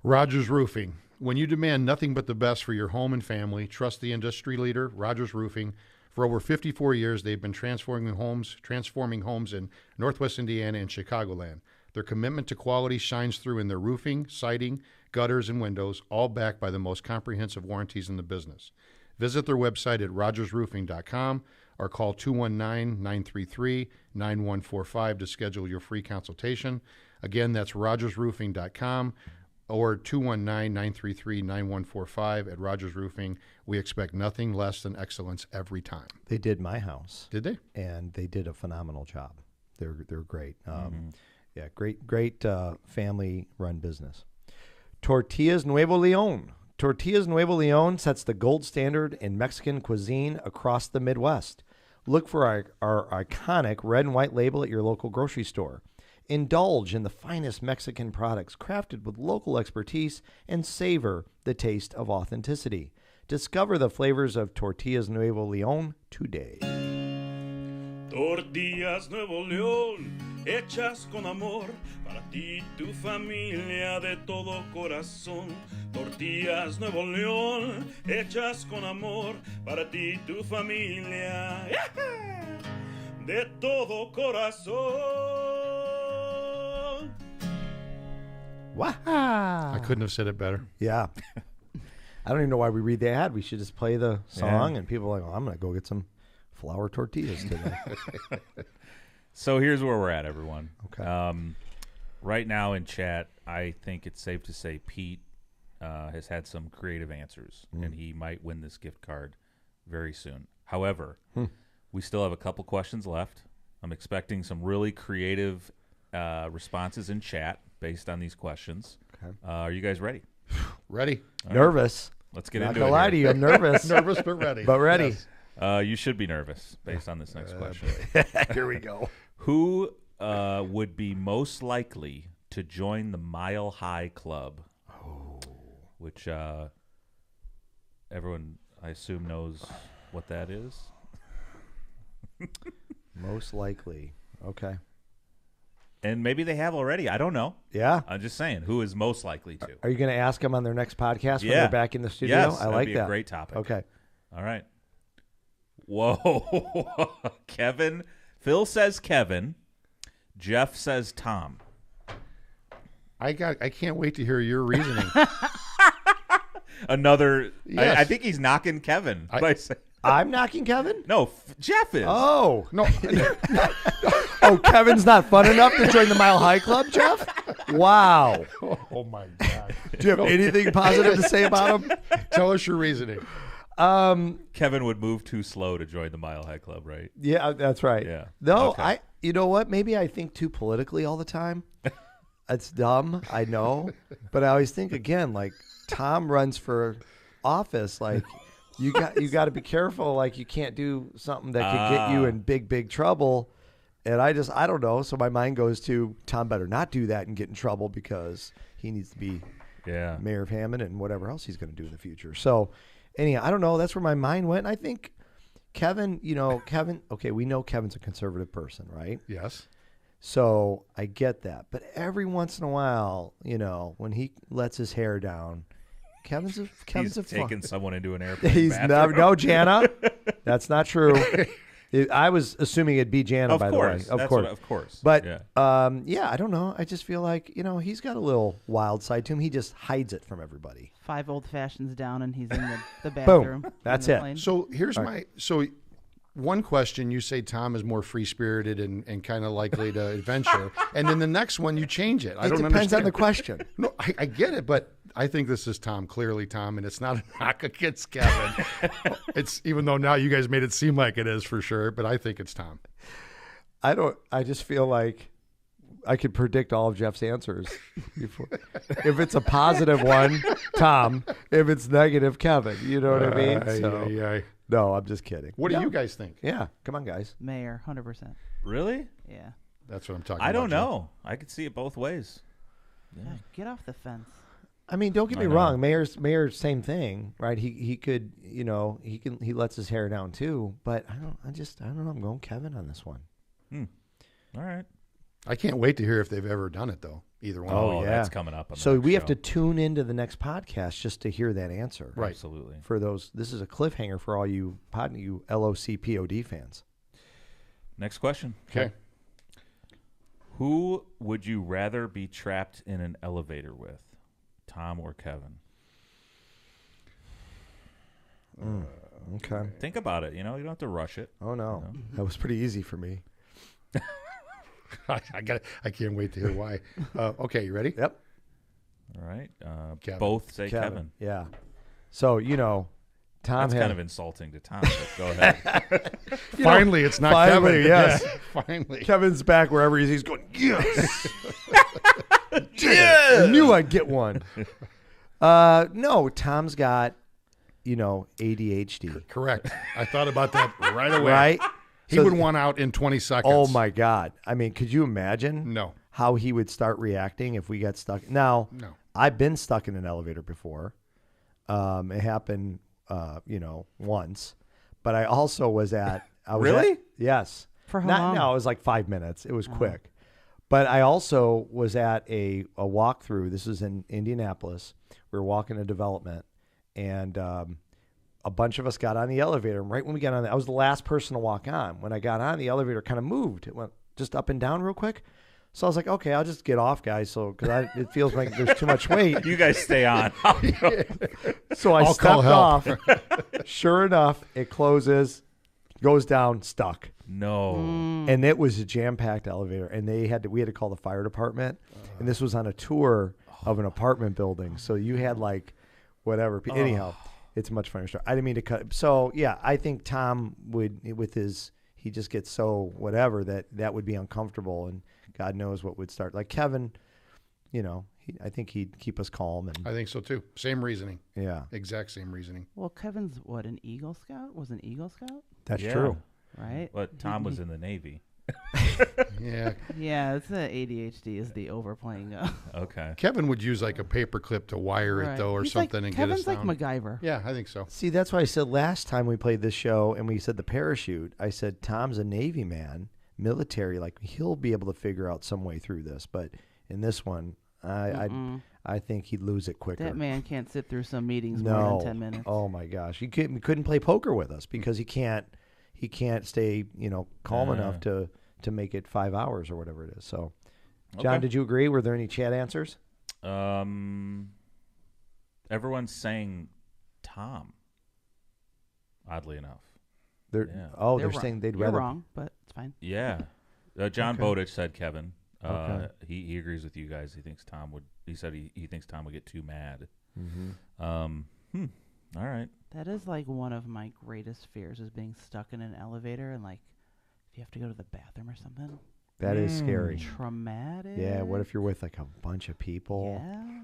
Rogers Roofing. When you demand nothing but the best for your home and family, trust the industry leader, Rogers Roofing. For over 54 years, they've been transforming homes in Northwest Indiana and Chicagoland. Their commitment to quality shines through in their roofing, siding, gutters, and windows, all backed by the most comprehensive warranties in the business. Visit their website at rogersroofing.com or call 219-933-9145 to schedule your free consultation. Again, that's rogersroofing.com or 219-933-9145 at Rogers Roofing. We expect nothing less than excellence every time. They did my house. Did they? And they did a phenomenal job. They're great. Yeah, great family-run business. Tortillas Nuevo Leon. Tortillas Nuevo Leon sets the gold standard in Mexican cuisine across the Midwest. Look for our iconic red and white label at your local grocery store. Indulge in the finest Mexican products crafted with local expertise and savor the taste of authenticity. Discover the flavors of Tortillas Nuevo Leon today. Tortillas Nuevo León, hechas con amor, para ti y tu familia de todo corazón. Tortillas Nuevo León, hechas con amor, para ti y tu familia de todo corazón. Wow. I couldn't have said it better. Yeah. I don't even know why we read the ad. We should just play the song, and people are like, oh, I'm going to go get some flour tortillas today. So here's where we're at, everyone. Okay. Right now in chat, I think it's safe to say Pete has had some creative answers, and he might win this gift card very soon. However, we still have a couple questions left. I'm expecting some really creative responses in chat based on these questions. Okay. Are you guys ready? Ready? Nervous. Let's get Not into gonna it. lie to you, I'm nervous. Nervous but ready. But ready. Yes. You should be nervous based on this next question. Here we go. Who would be most likely to join the Mile High Club? Which everyone, I assume, knows what that is. Most likely. Okay. And maybe they have already. I don't know. Yeah. I'm just saying, who is most likely to? Are you going to ask them on their next podcast when Yeah. they're back in the studio? Yes, I that'd like be that. a great topic. Okay. All right. Whoa. Kevin. Phil says Kevin. Jeff says Tom. I can't wait to hear your reasoning. Another. Yes. I think he's knocking Kevin. by saying, I'm knocking Kevin? No, Jeff is. Oh. No, Oh, Kevin's not fun enough to join the Mile High Club, Jeff? Wow. oh my God. Do you have anything positive to say about him? Tell us your reasoning. Kevin would move too slow to join the Mile High Club, right? Yeah, that's right. Yeah. No, Okay. you know what? Maybe I think too politically all the time. It's dumb, I know. But I always think, again, like, Tom runs for office. Like, you got to be careful. Like, you can't do something that could get you in big trouble. And I don't know. So my mind goes to Tom better not do that and get in trouble because he needs to be mayor of Hammond and whatever else he's going to do in the future. So anyhow, I don't know. That's where my mind went. And I think Kevin, okay, we know Kevin's a conservative person, right? Yes. So I get that. But every once in a while, when he lets his hair down, Kevin's He's a taking someone into an airplane. He's bathroom. no Jana. That's not true. I was assuming it'd be Jana, Of by course. the way. That's what- of course. But Yeah. I don't know. I just feel like he's got a little wild side to him. He just hides it from everybody. 5 old fashions down, and he's in the Boom. bathroom. in That's the it. plane. So here's one question. You say Tom is more free-spirited and kind of likely to adventure. And then the next one, you change it. I don't depends understand. on the question. No, I get it, but I think this is Tom, clearly Tom, and it's not a knock against Kevin. It's even though now you guys made it seem like it is for sure, but I think it's Tom. I just feel like I could predict all of Jeff's answers before. If it's a positive one, Tom. If it's negative, Kevin. You know what I mean? No, I'm just kidding. What do you guys think? Yeah, come on, guys. Mayor, 100%. Really? Yeah. That's what I'm talking I about. don't know. I could see it both ways. Yeah, get off the fence. I mean, don't get me I know. wrong. Mayor's same thing, right? He could, he lets his hair down too. But I don't know. I'm going Kevin on this one. All right. I can't wait to hear if they've ever done it though. Either one. Oh, yeah. That's coming up. On the So next we have show. to tune into the next podcast just to hear that answer. Right. Absolutely. For those, this is a cliffhanger for all you LOCPOD fans. Next question. Okay. Who would you rather be trapped in an elevator with, Tom or Kevin? Okay. Think about it. You don't have to rush it. Oh no, that was pretty easy for me. I can't wait to hear why. Okay, you ready? Yep. All right. Kevin. Both say Kevin. Yeah. So Tom That's had kind of insulting to Tom. But go ahead. Finally, it's not finally, Kevin. yes. Yeah, finally. Kevin's back wherever he's going. Yes. I knew I'd get one. No, Tom's got ADHD. Correct. I thought about that right away. Right. He So- would want out in 20 seconds. Oh my God. I mean, could you imagine? No. How he would start reacting if we got stuck. Now, No. I've been stuck in an elevator before. It happened, once. But I also was at. Really? Yes. For how long? No, it was like 5 minutes. It was quick. But I also was at a walkthrough. This was in Indianapolis. We were walking a development, and a bunch of us got on the elevator. And right when we got on, I was the last person to walk on. When I got on, the elevator kind of moved. It went just up and down real quick. So I was like, okay, I'll just get off, guys. So because it feels like there's too much weight. You guys stay on. So I I'll call stepped off. Sure enough, it closes, goes down, stuck. No. And it was a jam-packed elevator, and we had to call the fire department. And this was on a tour of an apartment building, so you had like whatever. Anyhow, it's a much funnier story. I didn't mean to cut. So yeah, I think Tom would he just gets so whatever that would be uncomfortable, and God knows what would start. Like Kevin, I think he'd keep us calm, and I think so too. Same reasoning. yeah, Exact same reasoning. Well, Kevin's an Eagle Scout? Was an Eagle Scout, that's Yeah. true. right? But Tom was in the Navy. Yeah. Yeah, it's the ADHD is the overplaying. Okay. Kevin would use like a paper clip to wire it Right. though, or He's something, like, and get us Kevin's down. like MacGyver. Yeah, I think so. See, that's why I said last time we played this show and we said the parachute, I said Tom's a Navy man, military, like he'll be able to figure out some way through this. But in this one, I think he'd lose it quicker. That man can't sit through some meetings no. more than 10 minutes. Oh my gosh, he couldn't play poker with us because he can't stay calm enough to make it 5 hours or whatever it is. So, John, Okay. did you agree? Were there any chat answers? Everyone's saying Tom. Oddly enough. They're Yeah. they're saying they'd You're rather. wrong, but it's fine. Yeah. John Okay. Bowditch said Kevin. Okay. He agrees with you guys. He thinks Tom would. He said he thinks Tom would get too mad. Mm-hmm. All right. That is like one of my greatest fears is being stuck in an elevator and like if you have to go to the bathroom or something. That is scary. Traumatic. Yeah. What if you're with like a bunch of people? Yeah.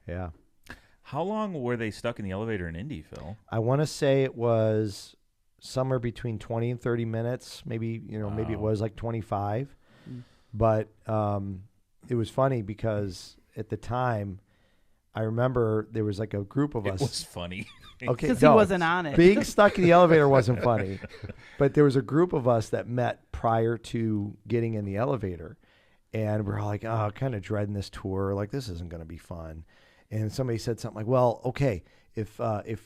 Yeah. How long were they stuck in the elevator in Indy, Phil? I want to say it was somewhere between 20 and 30 minutes. Maybe, maybe it Wow. was like 25. Mm. But it was funny because at the time, I remember there was like a group of It us. was funny. Okay, Because he wasn't on it. Being stuck in the elevator wasn't funny. But there was a group of us that met prior to getting in the elevator. And we're all like, oh, kind of dreading this tour. Like, this isn't going to be fun. And somebody said something like, well, okay, if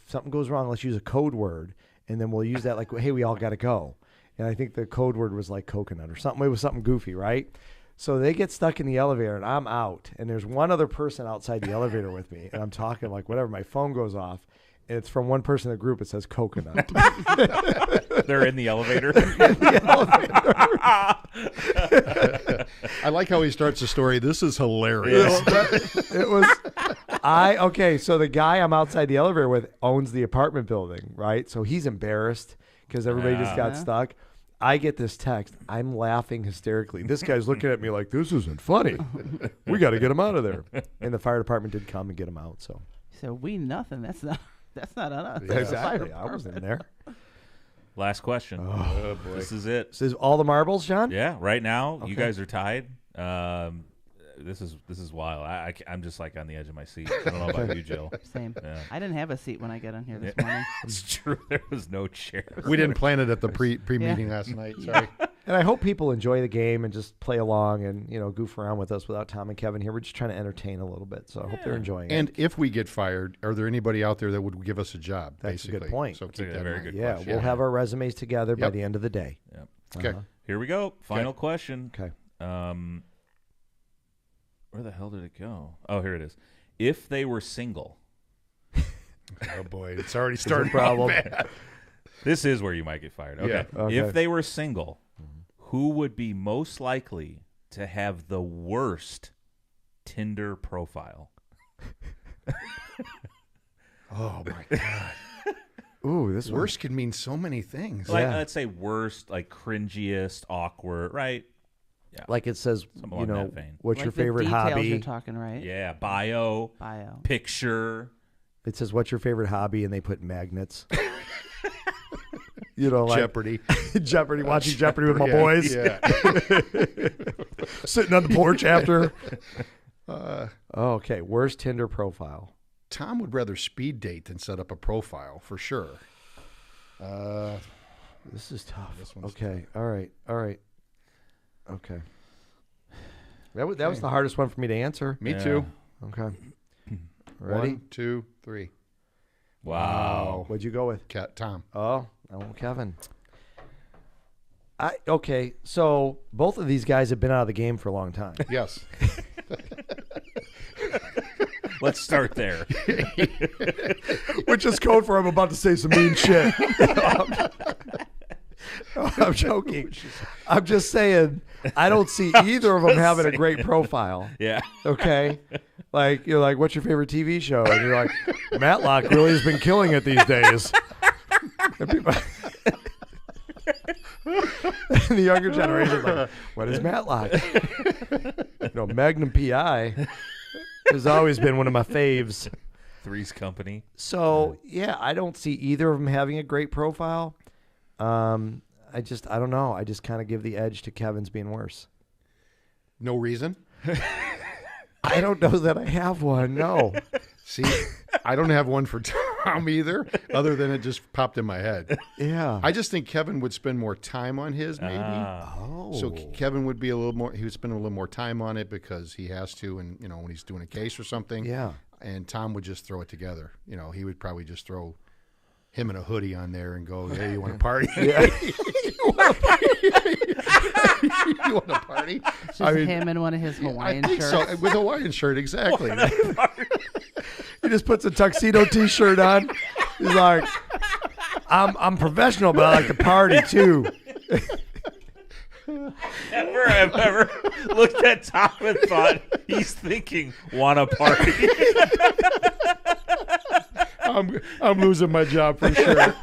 something goes wrong, let's use a code word. And then we'll use that like, hey, we all got to go. And I think the code word was like coconut or something. It was something goofy, right? So they get stuck in the elevator and I'm out. And there's one other person outside the elevator with me. And I'm talking like whatever. My phone goes off. And it's from one person in the group. It says coconut. They're in the elevator. I like how he starts the story. This is hilarious. It was so the guy I'm outside the elevator with owns the apartment building, right? So he's embarrassed because everybody just got Yeah. stuck. I get this text. I'm laughing hysterically. This guy's looking at me like, this isn't funny. We got to get him out of there. And the fire department did come and get him out. So So we nothing. That's not on us. Yeah, That's the exactly. fire I wasn't there. Last question. Oh, boy. This is it. This is all the marbles, John? Yeah. Right now, you Okay. guys are tied. This is wild. I'm just like on the edge of my seat. I don't know about you, Jill. Same. Yeah. I didn't have a seat when I got on here this Yeah. morning. It's true. There was no chair. We didn't plan it at the pre-meeting last night. Sorry. And I hope people enjoy the game and just play along and, goof around with us without Tom and Kevin here. We're just trying to entertain a little bit. So I hope they're enjoying And it. if we get fired, are there anybody out there that would give us a job? That's a good basically? point. So That's a keep that very in mind. good Yeah, question. we'll have our resumes together by Yep. the end of the day. Yep. Okay. Uh-huh. Here we go. Final question. Okay. Where the hell did it go? Oh, here it is. If they were single, Oh boy, it's already There's a starting. problem. this is where you might get fired. Okay. Yeah. Okay. If they were single, who would be most likely to have the worst Tinder profile? Oh my god. Ooh, this one. Worst can mean so many things. Like, Yeah. let's say worst, like cringiest, awkward, right? Like it says, Something along that vein. what's Like your the favorite details hobby? You're talking, right? Yeah, bio, Bio. picture. It says, what's your favorite hobby? And they put magnets. Like Jeopardy. Jeopardy, watching Jeopardy with my Yeah, boys. Yeah. Sitting on the porch after. Okay, worst Tinder profile. Tom would rather speed date than set up a profile for sure. This is tough. This one's Okay, all right. Okay. That was the hardest one for me to answer. Me Yeah. too. Okay. Ready? 1, 2, 3. Wow. What'd you go with? Tom. Oh, Kevin. Okay, so both of these guys have been out of the game for a long time. Yes. Let's start there. Which is code for I'm about to say some mean shit. I'm joking. I'm just saying I don't see either of them having a great profile. Yeah. Okay? Like, you're like, what's your favorite TV show? And you're like, Matlock really has been killing it these days. And people, the younger generation is like, what is Matlock? Magnum PI has always been one of my faves. Three's Company. So, yeah, I don't see either of them having a great profile. I don't know. I just kind of give the edge to Kevin's being worse. No reason. I don't know that I have one. No. See, I don't have one for Tom either, other than it just popped in my head. Yeah. I just think Kevin would spend more time on his, maybe. Oh. So Kevin would be a little more. He would spend a little more time on it because he has to, and when he's doing a case or something. Yeah. And Tom would just throw it together. He would probably just throw him in a hoodie on there and go, "Hey, you want to party? Yeah. You want to party? It's just him in one of his Hawaiian I think shirts. so. With a Hawaiian shirt, exactly. He just puts a tuxedo T-shirt on. He's like, I'm professional, but I like to party too. I've ever looked at Tom and thought he's thinking wanna party. I'm losing my job for sure.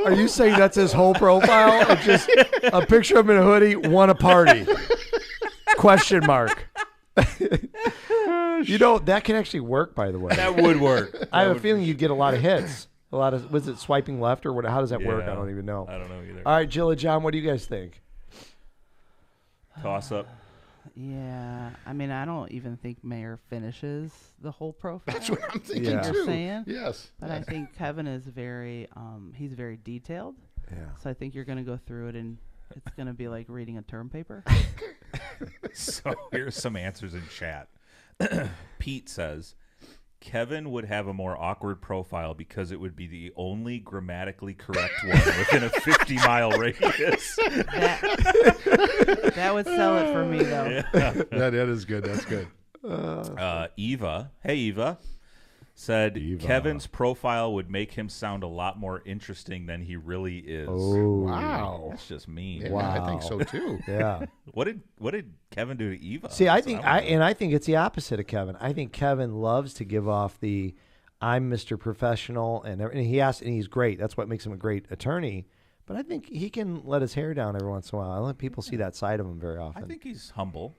Are you saying that's his whole profile? It's just a picture of him in a hoodie, wanna party? Question mark. You know, that can actually work, by the way. That would work. I have a feeling you'd get a lot of hits. A lot of, was it swiping left or what? How does that work? I Yeah. don't even know. I don't know either. All right, Jill and John, what do you guys think? Toss up. Yeah, I mean, I don't even think Mayor finishes the whole profile. That's what I'm thinking Yeah. You're too. saying? Yes. But I think Kevin is very, he's very detailed. Yeah. So I think you're going to go through it and it's going to be like reading a term paper. So here's some answers in chat. Pete says, Kevin would have a more awkward profile because it would be the only grammatically correct one within a 50-mile radius. That would sell it for me, though. Yeah. That is good. That's good. Eva, hey Eva, said Kevin's profile would make him sound a lot more interesting than he really is. Oh, Wow. That's just mean. Yeah, Wow. I think so too. yeah. What did Kevin do to Eva? See, I That's think what wanna know. I think it's the opposite of Kevin. I think Kevin loves to give off the I'm Mr. Professional and he's great. That's what makes him a great attorney. But I think he can let his hair down every once in a while. I don't think people see that side of him very often. I think he's humble.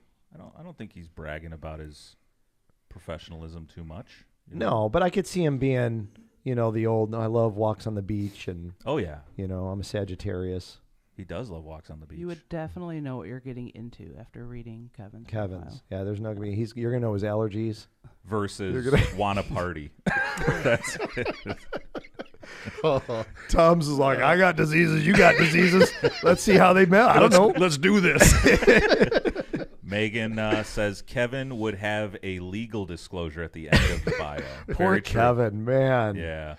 I don't think he's bragging about his professionalism too much. You know? No, but I could see him being, the old I love walks on the beach and Oh yeah, I'm a Sagittarius. he does love walks on the beach. You would definitely know what you're getting into after reading Kevin's Kevin's. profile. Yeah, there's not gonna be you're gonna know his allergies. Versus wanna party. That's Tom's is like, I got diseases, you got diseases. Let's see how they met. I don't know. Let's do this. Megan says Kevin would have a legal disclosure at the end of the bio. Poor Very true. Kevin, man. Yeah.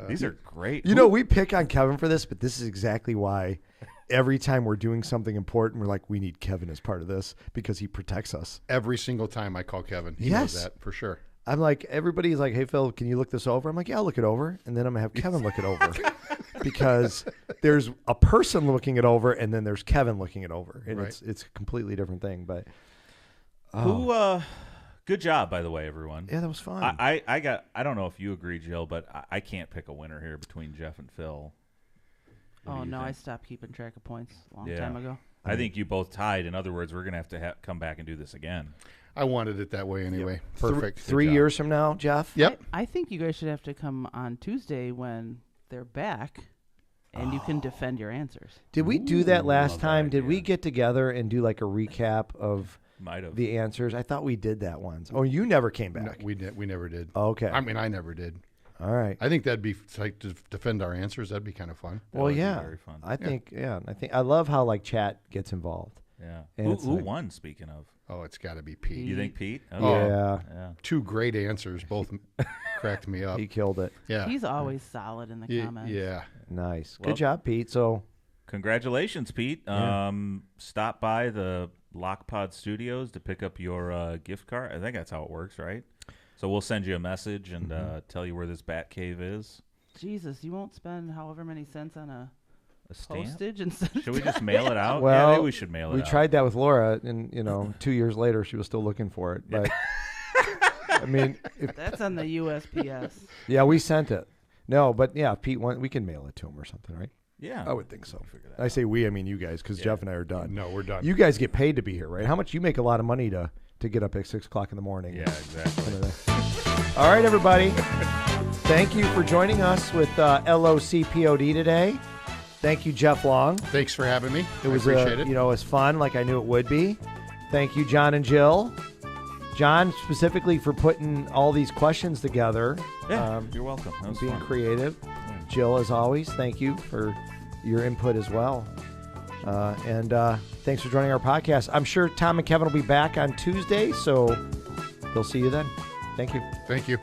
These are great. We pick on Kevin for this, but this is exactly why every time we're doing something important, we're like, we need Kevin as part of this because he protects us. Every single time I call Kevin, he Yes. knows that for sure. I'm like, everybody's like, hey, Phil, can you look this over? I'm like, yeah, I'll look it over. And then I'm going to have Kevin look it over because there's a person looking it over and then there's Kevin looking it over. And Right. it's a completely different thing. But Good job, by the way, everyone. yeah, that was fun. I don't know if you agree, Jill, but I can't pick a winner here between Jeff and Phil. What do Oh, you no, I think? stopped keeping track of points a long Yeah. time ago. I think you both tied. In other words, we're going to have to come back and do this again. I wanted it that way anyway. Perfect. Three Good job. years from now, Jeff? Yep. I think you guys should have to come on Tuesday when they're back and you can defend your answers. Did we do that last love that time? Did we idea. get together and do like a recap of Might have. the answers? I thought we did that once. Oh, you never came No, back. we never did. Okay. I mean, I never did. All right. I think that'd be like to defend our answers. That'd be kind of fun. Well, would be yeah. very fun. I think I love how like chat gets involved. Yeah. And Who it's like- won, speaking of? Oh, it's got to be Pete. You think Pete? Oh. Yeah. Yeah. Two great answers, both cracked me up. He killed it. Yeah. He's always solid in the comments. Yeah. Nice. Well- Good job, Pete. So Congratulations, Pete. Yeah. Stop by the Lockpod Studios to pick up your gift card. I think that's how it works, right? So we'll send you a message and tell you where this Bat Cave is. Jesus, you won't spend however many cents on a A stamp? postage instead of Should we just mail it out? Well, yeah, maybe we should mail it we out. tried that with Laura, and 2 years later she was still looking for it. But I mean, That's on the USPS. yeah, we sent it. No, but yeah, Pete, we can mail it to him or something, right? Yeah. I would think so. Figure that I say we, I mean you guys, because Jeff and I are done. No, we're done. You guys get paid to be here, right? How much you make a lot of money to get up at 6 o'clock in the morning? Yeah, exactly. All right, everybody. Thank you for joining us with LOCPOD today. Thank you, Jeff Long. Thanks for having me. It was I appreciate it. it was fun, like I knew it would be. Thank you, John and Jill. John, specifically for putting all these questions together. Yeah, you're welcome. That was Being fun. creative. Jill, as always, thank you for your input as well. And thanks for joining our podcast. I'm sure Tom and Kevin will be back on Tuesday, so we'll see you then. Thank you. Thank you.